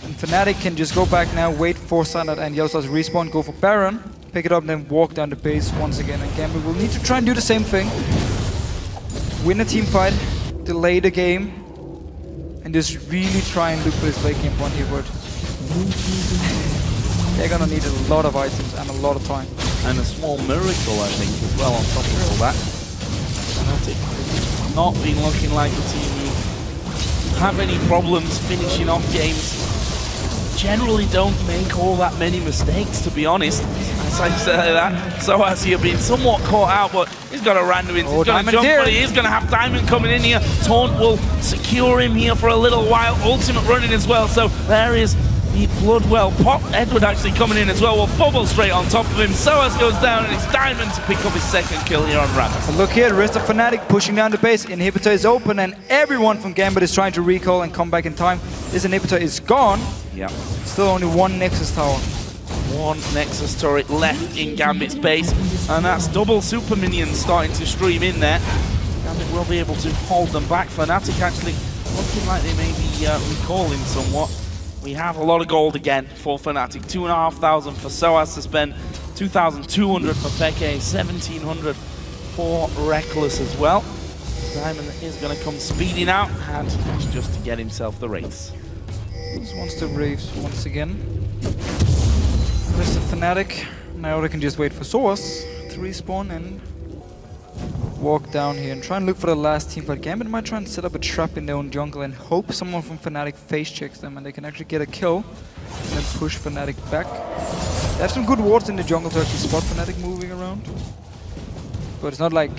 H: And Fnatic can just go back now, wait for Cyanide and YellOwStar's respawn, go for Baron, pick it up, and then walk down the base once again. And Gambit will need to try and do the same thing. Win a team fight, delay the game, and just really try and look for this late game point here. But they're gonna need a lot of items and a lot of time.
G: And a small miracle, I think, as well on top of all that. Fnatic not been looking like the team who have any problems finishing off games. Generally don't make all that many mistakes, to be honest. As I say that, sOAZ here being somewhat caught out, but he's got a Randuin. He's going to jump, but he is going to have Diamond coming in here. Taunt will secure him here for a little while. Ultimate running as well, so there is the Bloodwell pop. Eduard actually coming in as well. Will bubble straight on top of him. sOAZ goes down, and it's Diamond to pick up his 2nd kill here on Rabbit.
H: Look here, the rest of Fnatic pushing down the base. Inhibitor is open, and everyone from Gambit is trying to recall and come back in time. This inhibitor is gone.
G: Yeah.
H: Still only 1 Nexus tower.
G: 1 Nexus turret left in Gambit's base, and that's double super minions starting to stream in there. Gambit will be able to hold them back. Fnatic actually looking like they may be recalling somewhat. We have a lot of gold again for Fnatic. 2,500 for sOAZ to spend, 2,200 for Peke, 1,700 for Rekkles as well. Diamond is going to come speeding out, and that's just to get himself the race.
H: Just wants to race once again. Rest of Fnatic. Now they can just wait for sOAZ to respawn and walk down here and try and look for the last team fight. Gambit might try and set up a trap in their own jungle and hope someone from Fnatic face checks them and they can actually get a kill and then push Fnatic back. They have some good wards in the jungle to actually spot Fnatic moving around. But it's not like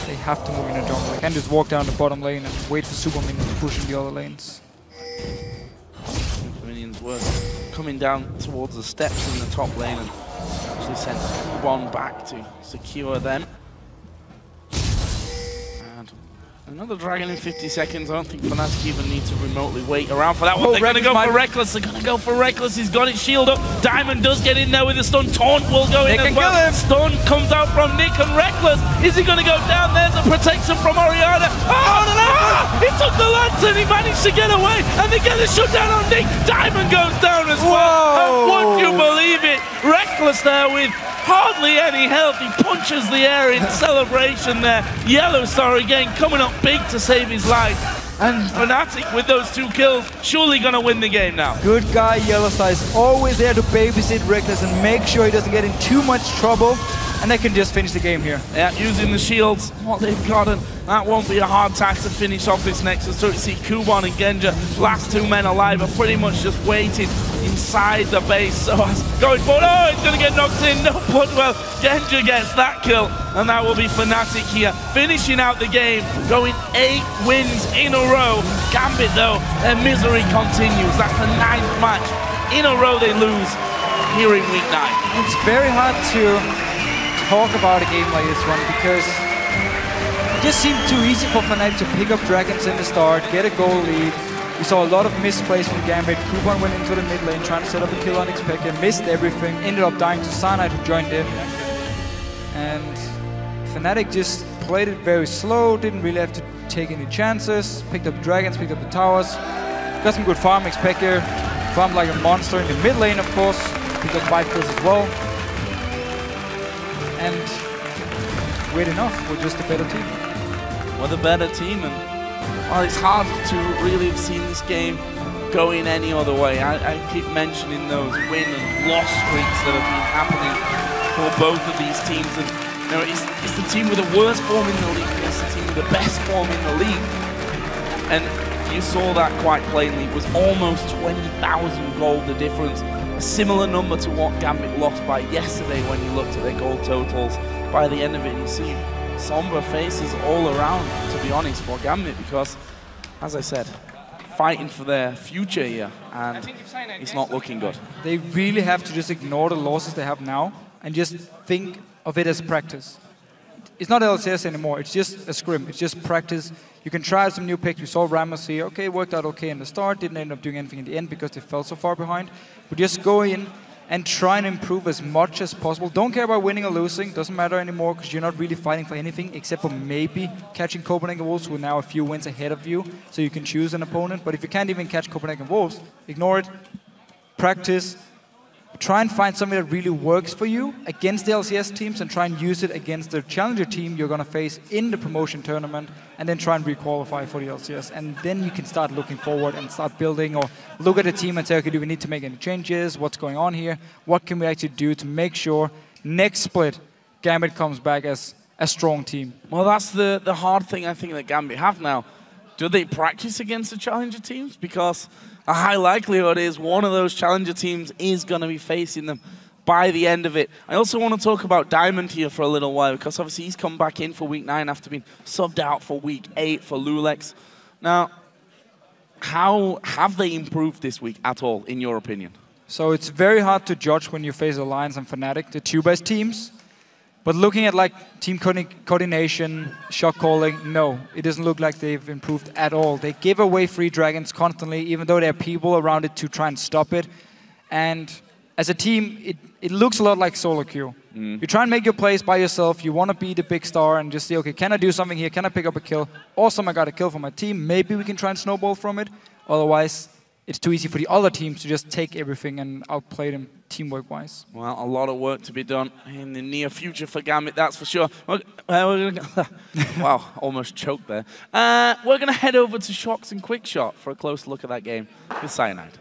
H: they have to move in the jungle. They can just walk down the bottom lane and wait for super minions to push in the other lanes.
G: Super minions were coming down towards the steps in the top lane and actually sent Kubon back to secure them. Another dragon in 50 seconds. I don't think Fnatic even need to remotely wait around for that one. They're going to go for Rekkles. They're going to go for Rekkles. He's got his shield up. Diamond does get in there with a stun. Taunt will go in as well. Stun comes out from Nick and Rekkles. Is he going to go down? There's a protection from Oriana. Oh, no! He took the lance and he managed to get away. And they get a shutdown on Nick. Diamond goes down as well. And would you believe it? Rekkles there with hardly any health. He punches the air in celebration there. YellOwStaR again coming up big to save his life. And Fnatic with those 2 kills, surely gonna win the game now.
H: Good guy YellOwStaR is always there to babysit Rekkles and make sure he doesn't get in too much trouble. And they can just finish the game here.
G: Yeah, using the shields, what they've got, and that won't be a hard task to finish off this Nexus. So you see Kubon and Genja, last 2 men alive, are pretty much just waiting inside the base. So going forward, oh, he's going to get knocked in, no Bloodwell. Genja gets that kill, and that will be Fnatic here, finishing out the game, going 8 wins in a row. Gambit, though, their misery continues. That's the 9th match in a row they lose here in week 9.
H: It's very hard to talk about a game like this one because it just seemed too easy for Fnatic to pick up dragons in the start, get a goal lead. We saw a lot of misplays from Gambit. Kubon went into the mid lane trying to set up a kill on xPeke, missed everything, ended up dying to Cyanide who joined in. And Fnatic just played it very slow, didn't really have to take any chances, picked up dragons, picked up the towers, got some good farm, xPeke, farmed like a monster in the mid lane, of course, picked up 5 kills as well. And weird enough, we're just a better team.
G: We're the better team, and well, it's hard to really have seen this game going any other way. I keep mentioning those win and loss streaks that have been happening for both of these teams, and you know, it's the team with the worst form in the league, it's the team with the best form in the league, and you saw that quite plainly. It was almost 20,000 gold the difference, a similar number to what Gambit lost by yesterday when you looked at their gold totals. By the end of it, you see somber faces all around, to be honest, for Gambit, because, as I said, fighting for their future here, and it's not looking good.
H: They really have to just ignore the losses they have now and just think of it as practice. It's not LCS anymore, it's just a scrim, it's just practice. You can try some new picks. We saw Ramos here, okay, worked out okay in the start, didn't end up doing anything in the end because they fell so far behind. But just go in and try and improve as much as possible. Don't care about winning or losing, doesn't matter anymore, because you're not really fighting for anything except for maybe catching Copenhagen Wolves, who are now a few wins ahead of you, so you can choose an opponent. But if you can't even catch Copenhagen Wolves, ignore it, practice, try and find something that really works for you against the LCS teams and try and use it against the challenger team you're going to face in the promotion tournament, and then try and re-qualify for the LCS. And then you can start looking forward and start building, or look at the team and say, okay, do we need to make any changes? What's going on here? What can we actually do to make sure next split Gambit comes back as a strong team?
G: Well, that's the hard thing I think that Gambit have now. Do they practice against the challenger teams? Because a high likelihood is one of those challenger teams is going to be facing them by the end of it. I also want to talk about Diamond here for a little while, because obviously he's come back in for week 9 after being subbed out for week 8 for Lulex. Now, how have they improved this week at all, in your opinion?
H: So it's very hard to judge when you face Alliance and Fnatic, the two best teams. But looking at like team coordination, shot calling, no, it doesn't look like they've improved at all. They give away free dragons constantly, even though there are people around it to try and stop it. And as a team, it looks a lot like solo queue. You try and make your plays by yourself. You want to be the big star and just say, okay, can I do something here? Can I pick up a kill? Awesome, I got a kill for my team. Maybe we can try and snowball from it. Otherwise, it's too easy for the other teams to just take everything and outplay them teamwork-wise.
G: Well, a lot of work to be done in the near future for Gambit, that's for sure. Wow, almost choked there. We're going to head over to Shocks and Quickshot for a close look at that game with Cyanide.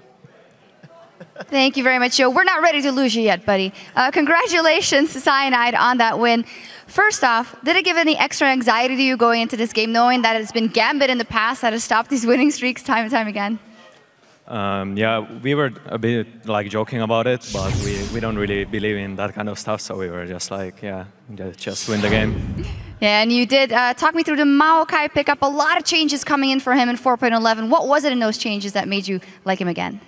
A: Thank you very much, Joe. We're not ready to lose you yet, buddy. Congratulations to Cyanide on that win. First off, did it give any extra anxiety to you going into this game, knowing that it's been Gambit in the past that has stopped these winning streaks time and time again?
I: Yeah, we were a bit like joking about it, but we don't really believe in that kind of stuff, so we were just like, yeah, just win the game.
A: Yeah, and you did talk me through the Maokai pickup. A lot of changes coming in for him in 4.11. What was it in those changes that made you like him again?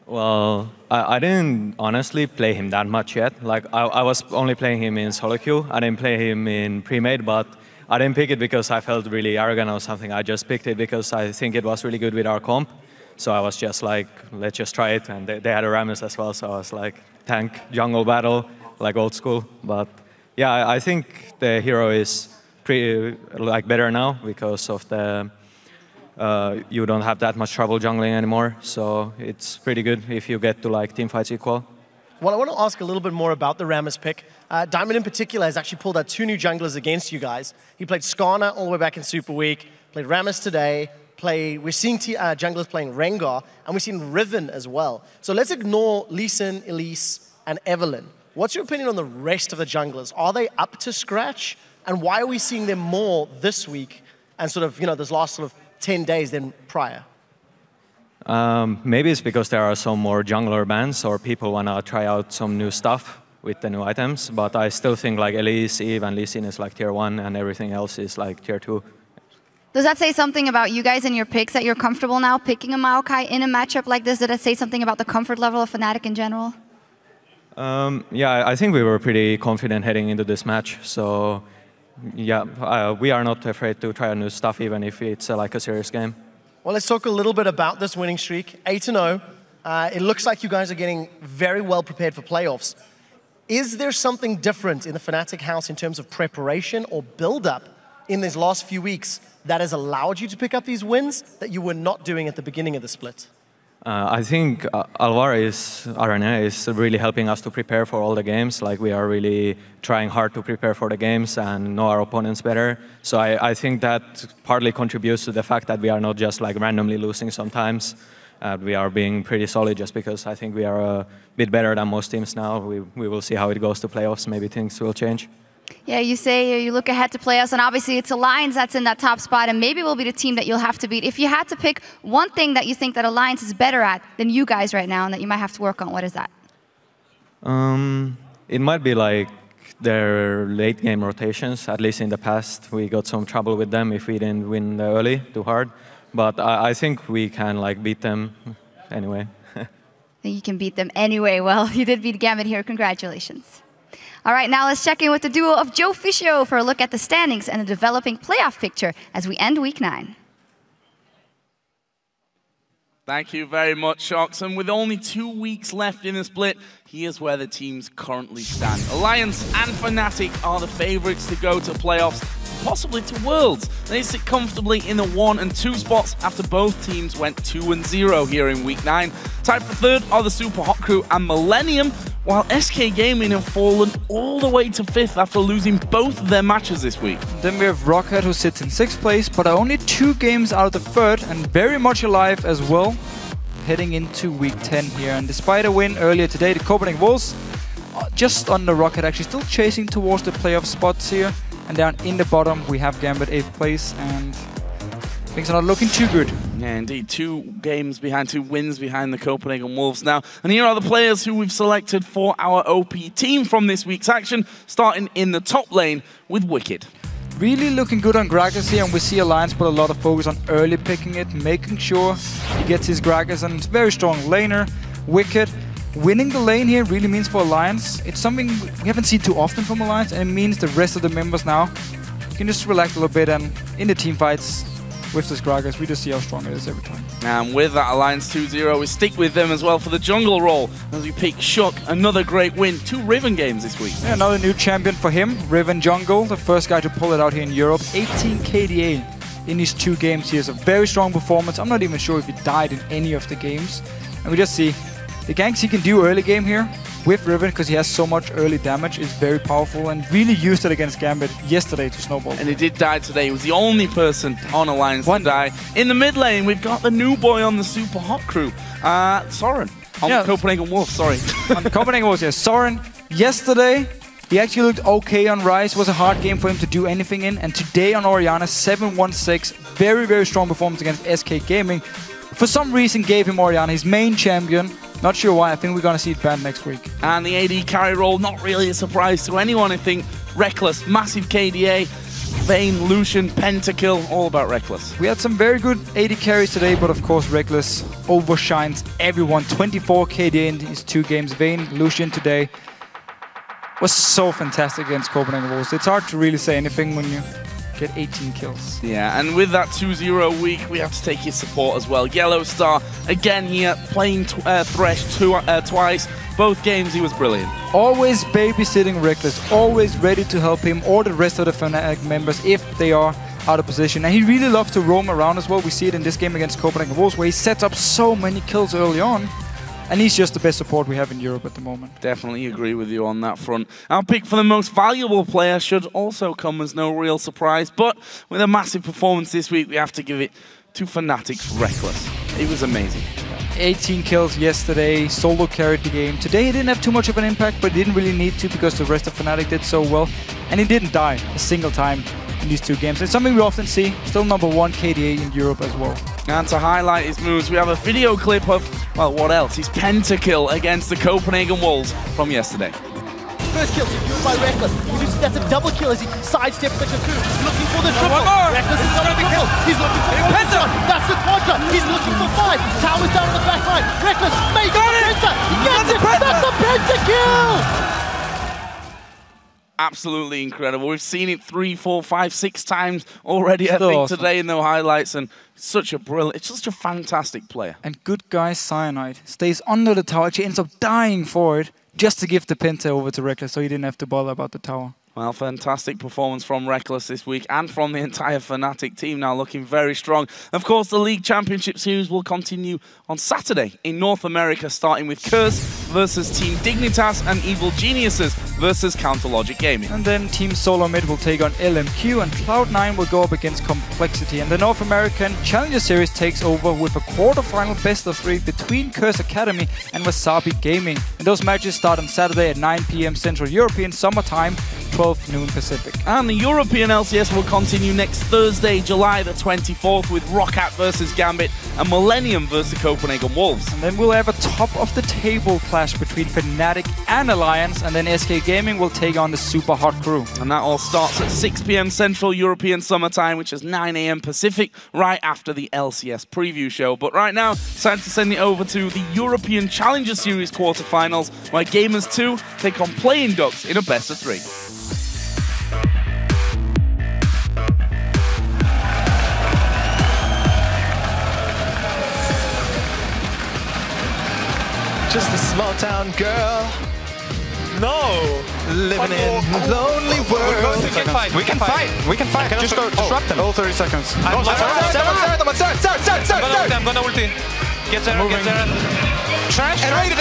I: Well, I didn't honestly play him that much yet. Like, I was only playing him in solo queue. I didn't play him in pre-made, but I didn't pick it because I felt really arrogant or something. I just picked it because I think it was really good with our comp. So I was just like, let's just try it. And they had a Rammus as well, so I was like, tank, jungle battle, like old school. But yeah, I think the hero is pretty like better now because of the you don't have that much trouble jungling anymore. So it's pretty good if you get to like team fights equal.
B: Well, I want to ask a little bit more about the Rammus pick. Diamond in particular has actually pulled out 2 new junglers against you guys. He played Skarner all the way back in Super Week, played Rammus today. We're seeing junglers playing Rengar, and we're seeing Riven as well. So let's ignore Lee Sin, Elise, and Evelyn. What's your opinion on the rest of the junglers? Are they up to scratch? And why are we seeing them more this week and sort of, this last sort of 10 days than prior?
I: Maybe it's because there are some more jungler bans or people want to try out some new stuff with the new items. But I still think like Elise, Eve, and Lee Sin is like tier 1, and everything else is like tier 2.
A: Does that say something about you guys and your picks, that you're comfortable now picking a Maokai in a matchup like this? Did it say something about the comfort level of Fnatic in general?
I: Yeah, I think we were pretty confident heading into this match. So yeah, we are not afraid to try new stuff, even if it's like a serious game.
B: Well, let's talk a little bit about this winning streak, 8-0. It looks like you guys are getting very well prepared for playoffs. Is there something different in the Fnatic house in terms of preparation or build-up in these last few weeks that has allowed you to pick up these wins that you were not doing at the beginning of the split?
I: I think Alvarez Arena is really helping us to prepare for all the games. Like, we are really trying hard to prepare for the games and know our opponents better. So I think that partly contributes to the fact that we are not just like randomly losing sometimes. We are being pretty solid just because I think we are a bit better than most teams now. We will see how it goes to playoffs. Maybe things will change.
A: Yeah, you say you look ahead to playoffs, and obviously it's Alliance that's in that top spot, and maybe will be the team that you'll have to beat. If you had to pick one thing that you think that Alliance is better at than you guys right now and that you might have to work on, what is that?
I: It might be like their late game rotations. At least in the past, we got some trouble with them if we didn't win early too hard. But I think we can like beat them anyway.
A: I think you can beat them anyway. Well, you did beat Gambit here. Congratulations. All right, now let's check in with the duo of Joe Fischio for a look at the standings and the developing playoff picture as we end week 9.
G: Thank you very much, Shox. And with only 2 weeks left in the split, here's where the teams currently stand. Alliance and Fnatic are the favorites to go to playoffs, possibly to Worlds. They sit comfortably in the 1 and 2 spots after both teams went 2-0 here in week 9. Tied for third are the Super Hot Crew and Millennium, while SK Gaming have fallen all the way to 5th after losing both of their matches this week.
H: Then we have Rocket, who sits in 6th place, but are only 2 games out of the 3rd and very much alive as well, heading into week 10 here. And despite a win earlier today, the Copenhagen Wolves just under Rocket, actually still chasing towards the playoff spots here. And down in the bottom, we have Gambit 8th place, and things are not looking too good.
G: Yeah, indeed. 2 games behind, 2 wins behind the Copenhagen Wolves now. And here are the players who we've selected for our OP team from this week's action, starting in the top lane with Wicked.
H: Really looking good on Gragas here, and we see Alliance put a lot of focus on early picking it, making sure he gets his Gragas, and very strong laner. Wicked. Winning the lane here really means for Alliance, it's something we haven't seen too often from Alliance, and it means the rest of the members now can just relax a little bit, and in the team fights with this Gragas, we just see how strong it is every time.
G: And with that Alliance 2-0, we stick with them as well for the jungle role as we pick Shock, another great win. 2 Riven games this week.
H: Yeah, another new champion for him, Riven Jungle, the first guy to pull it out here in Europe. 18 KDA in these 2 games here, so very strong performance. I'm not even sure if he died in any of the games. And we just see the ganks he can do early game here with Riven, because he has so much early damage, is very powerful, and really used it against Gambit yesterday to snowball.
G: And he did die today. He was the only person on Alliance to die. In the mid lane, we've got the new boy on the Super Hot Crew, Soren. On the Copenhagen Wolves, sorry.
H: On the Copenhagen Wolves, yes. Soren, yesterday, he actually looked okay on Rise. It was a hard game for him to do anything in. And today on Orianna, 7-1-6. Very, very strong performance against SK Gaming. For some reason, gave him Orianna, his main champion. Not sure why. I think we're going to see it banned next week. And
G: the AD carry role, not really a surprise to anyone, I think. Rekkles, massive KDA. Vayne, Lucian, Pentakill, all about Rekkles.
H: We had some very good AD carries today, but of course Rekkles overshines everyone. 24 KDA in these 2 games. Vayne, Lucian today was so fantastic against Copenhagen Wolves. It's hard to really say anything when you get 18 kills.
G: Yeah, and with that 2-0 week, we have to take his support as well. YellOwStaR, again here, playing Thresh twice. Both games, he was brilliant.
H: Always babysitting Rekkles, always ready to help him or the rest of the Fnatic members if they are out of position. And he really loves to roam around as well. We see it in this game against Copenhagen Wolves, where he sets up so many kills early on. And he's just the best support we have in Europe at the moment.
G: Definitely agree with you on that front. Our pick for the most valuable player should also come as no real surprise. But with a massive performance this week, we have to give it to Fnatic's Rekkles. It was amazing.
H: 18 kills yesterday, solo carried the game. Today he didn't have too much of an impact, but he didn't really need to because the rest of Fnatic did so well. And he didn't die a single time in these 2 games. It's something we often see. Still #1 KDA in Europe as well.
G: And to highlight his moves, we have a video clip of, well, what else? His Pentakill against the Copenhagen Wolves from yesterday.
B: First kill secured by Rekkles. That's a double kill as he sidesteps the Jakub. Looking for the triple. Rekkles is on the triple. He's looking for one shot. That's the quadra. He's looking for 5. Towers down on the back line. Rekkles makes the penta. He gets it. That's a pentakill.
G: Absolutely incredible. We've seen it 3, 4, 5, 6 times already, I think, today in the highlights. And such a brilliant, it's such a fantastic player.
H: And good guy Cyanide stays under the tower. Actually ends up dying for it, just to give the penta over to Rekkles, so he didn't have to bother about the tower.
G: Well, fantastic performance from Rekkles this week and from the entire Fnatic team, now looking very strong. Of course, the League Championship Series will continue on Saturday in North America, starting with Curse versus Team Dignitas and Evil Geniuses versus Counterlogic Gaming.
H: And then Team Solo Mid will take on LMQ, and Cloud9 will go up against Complexity. And the North American Challenger Series takes over with a quarterfinal best-of-3 between Curse Academy and Wasabi Gaming. And those matches start on Saturday at 9 PM Central European Summer Time, 12 noon Pacific.
G: And the European LCS will continue next Thursday, July the 24th, with Roccat versus Gambit and Millennium versus Copenhagen Wolves.
H: And then we'll have a top-of-the-table clash between Fnatic and Alliance, and then SK Gaming will take on the Super Hot Crew.
G: And that all starts at 6 PM Central European Summer Time, which is 9 AM Pacific, right after the LCS preview show. But right now, it's time to send it over to the European Challenger Series quarterfinals, where Gamers 2 take on Playing Ducks in a best-of-3.
J: Just a small town girl. No! Living in a lonely world.
K: We can fight. We can fight. We can fight. Just go disrupt them.
J: All 30 seconds.
K: I'm gonna ulti. Get there, get there. Trash.
J: And raid it.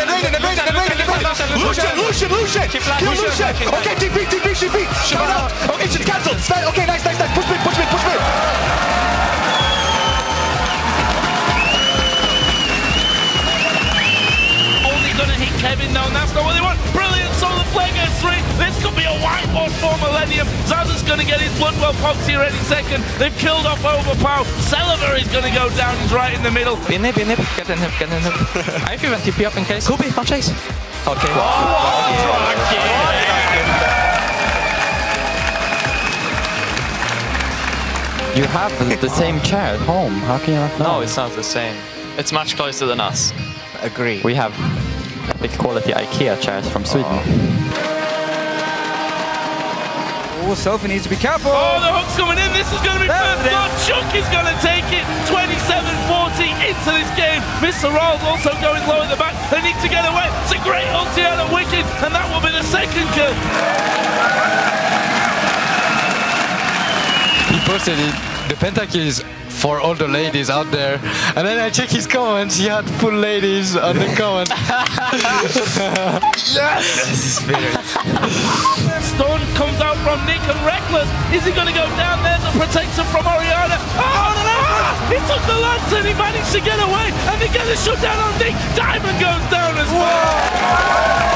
J: Lucian. Kill Lucian. Okay, TP. Shut up. Okay, it's cancelled. Okay, nice. Push me.
G: Gonna hit Kevin now, and that's not what they want. Brilliant, Solar Flare gets 3. This could be a whiteboard for Millennium. Zaz's gonna get his blood well popped here any second. They've killed off Overpower. Celeber is gonna go down, he's right in the middle.
K: Bin hip. Get in hip. I have even TP up in case. Kubi, don't chase. Okay.
L: You have the same chair at home. How can you not know?
I: No, it's not the same. It's much closer than us.
L: Agree. We have big quality IKEA chairs from Sweden.
H: Oh, Selfie needs to be careful.
G: Oh, the hook's coming in. This is going to be first blood. Chunk is going to take it. 27-40 into this game. Mr. Rolls also going low at the back. They need to get away. It's a great ulti out of Wicked, and that will be the second kill.
M: He posted it. The pentakills for all the ladies out there, and then I check his comments. He had full ladies on the comment.
G: Yes! Stone comes out from Nick and Rekkles. Is he going to go down? There's a protection from Oriana. Oh, no! He took the lance and he managed to get away, and they get a shutdown on Nick. Diamond goes down as well.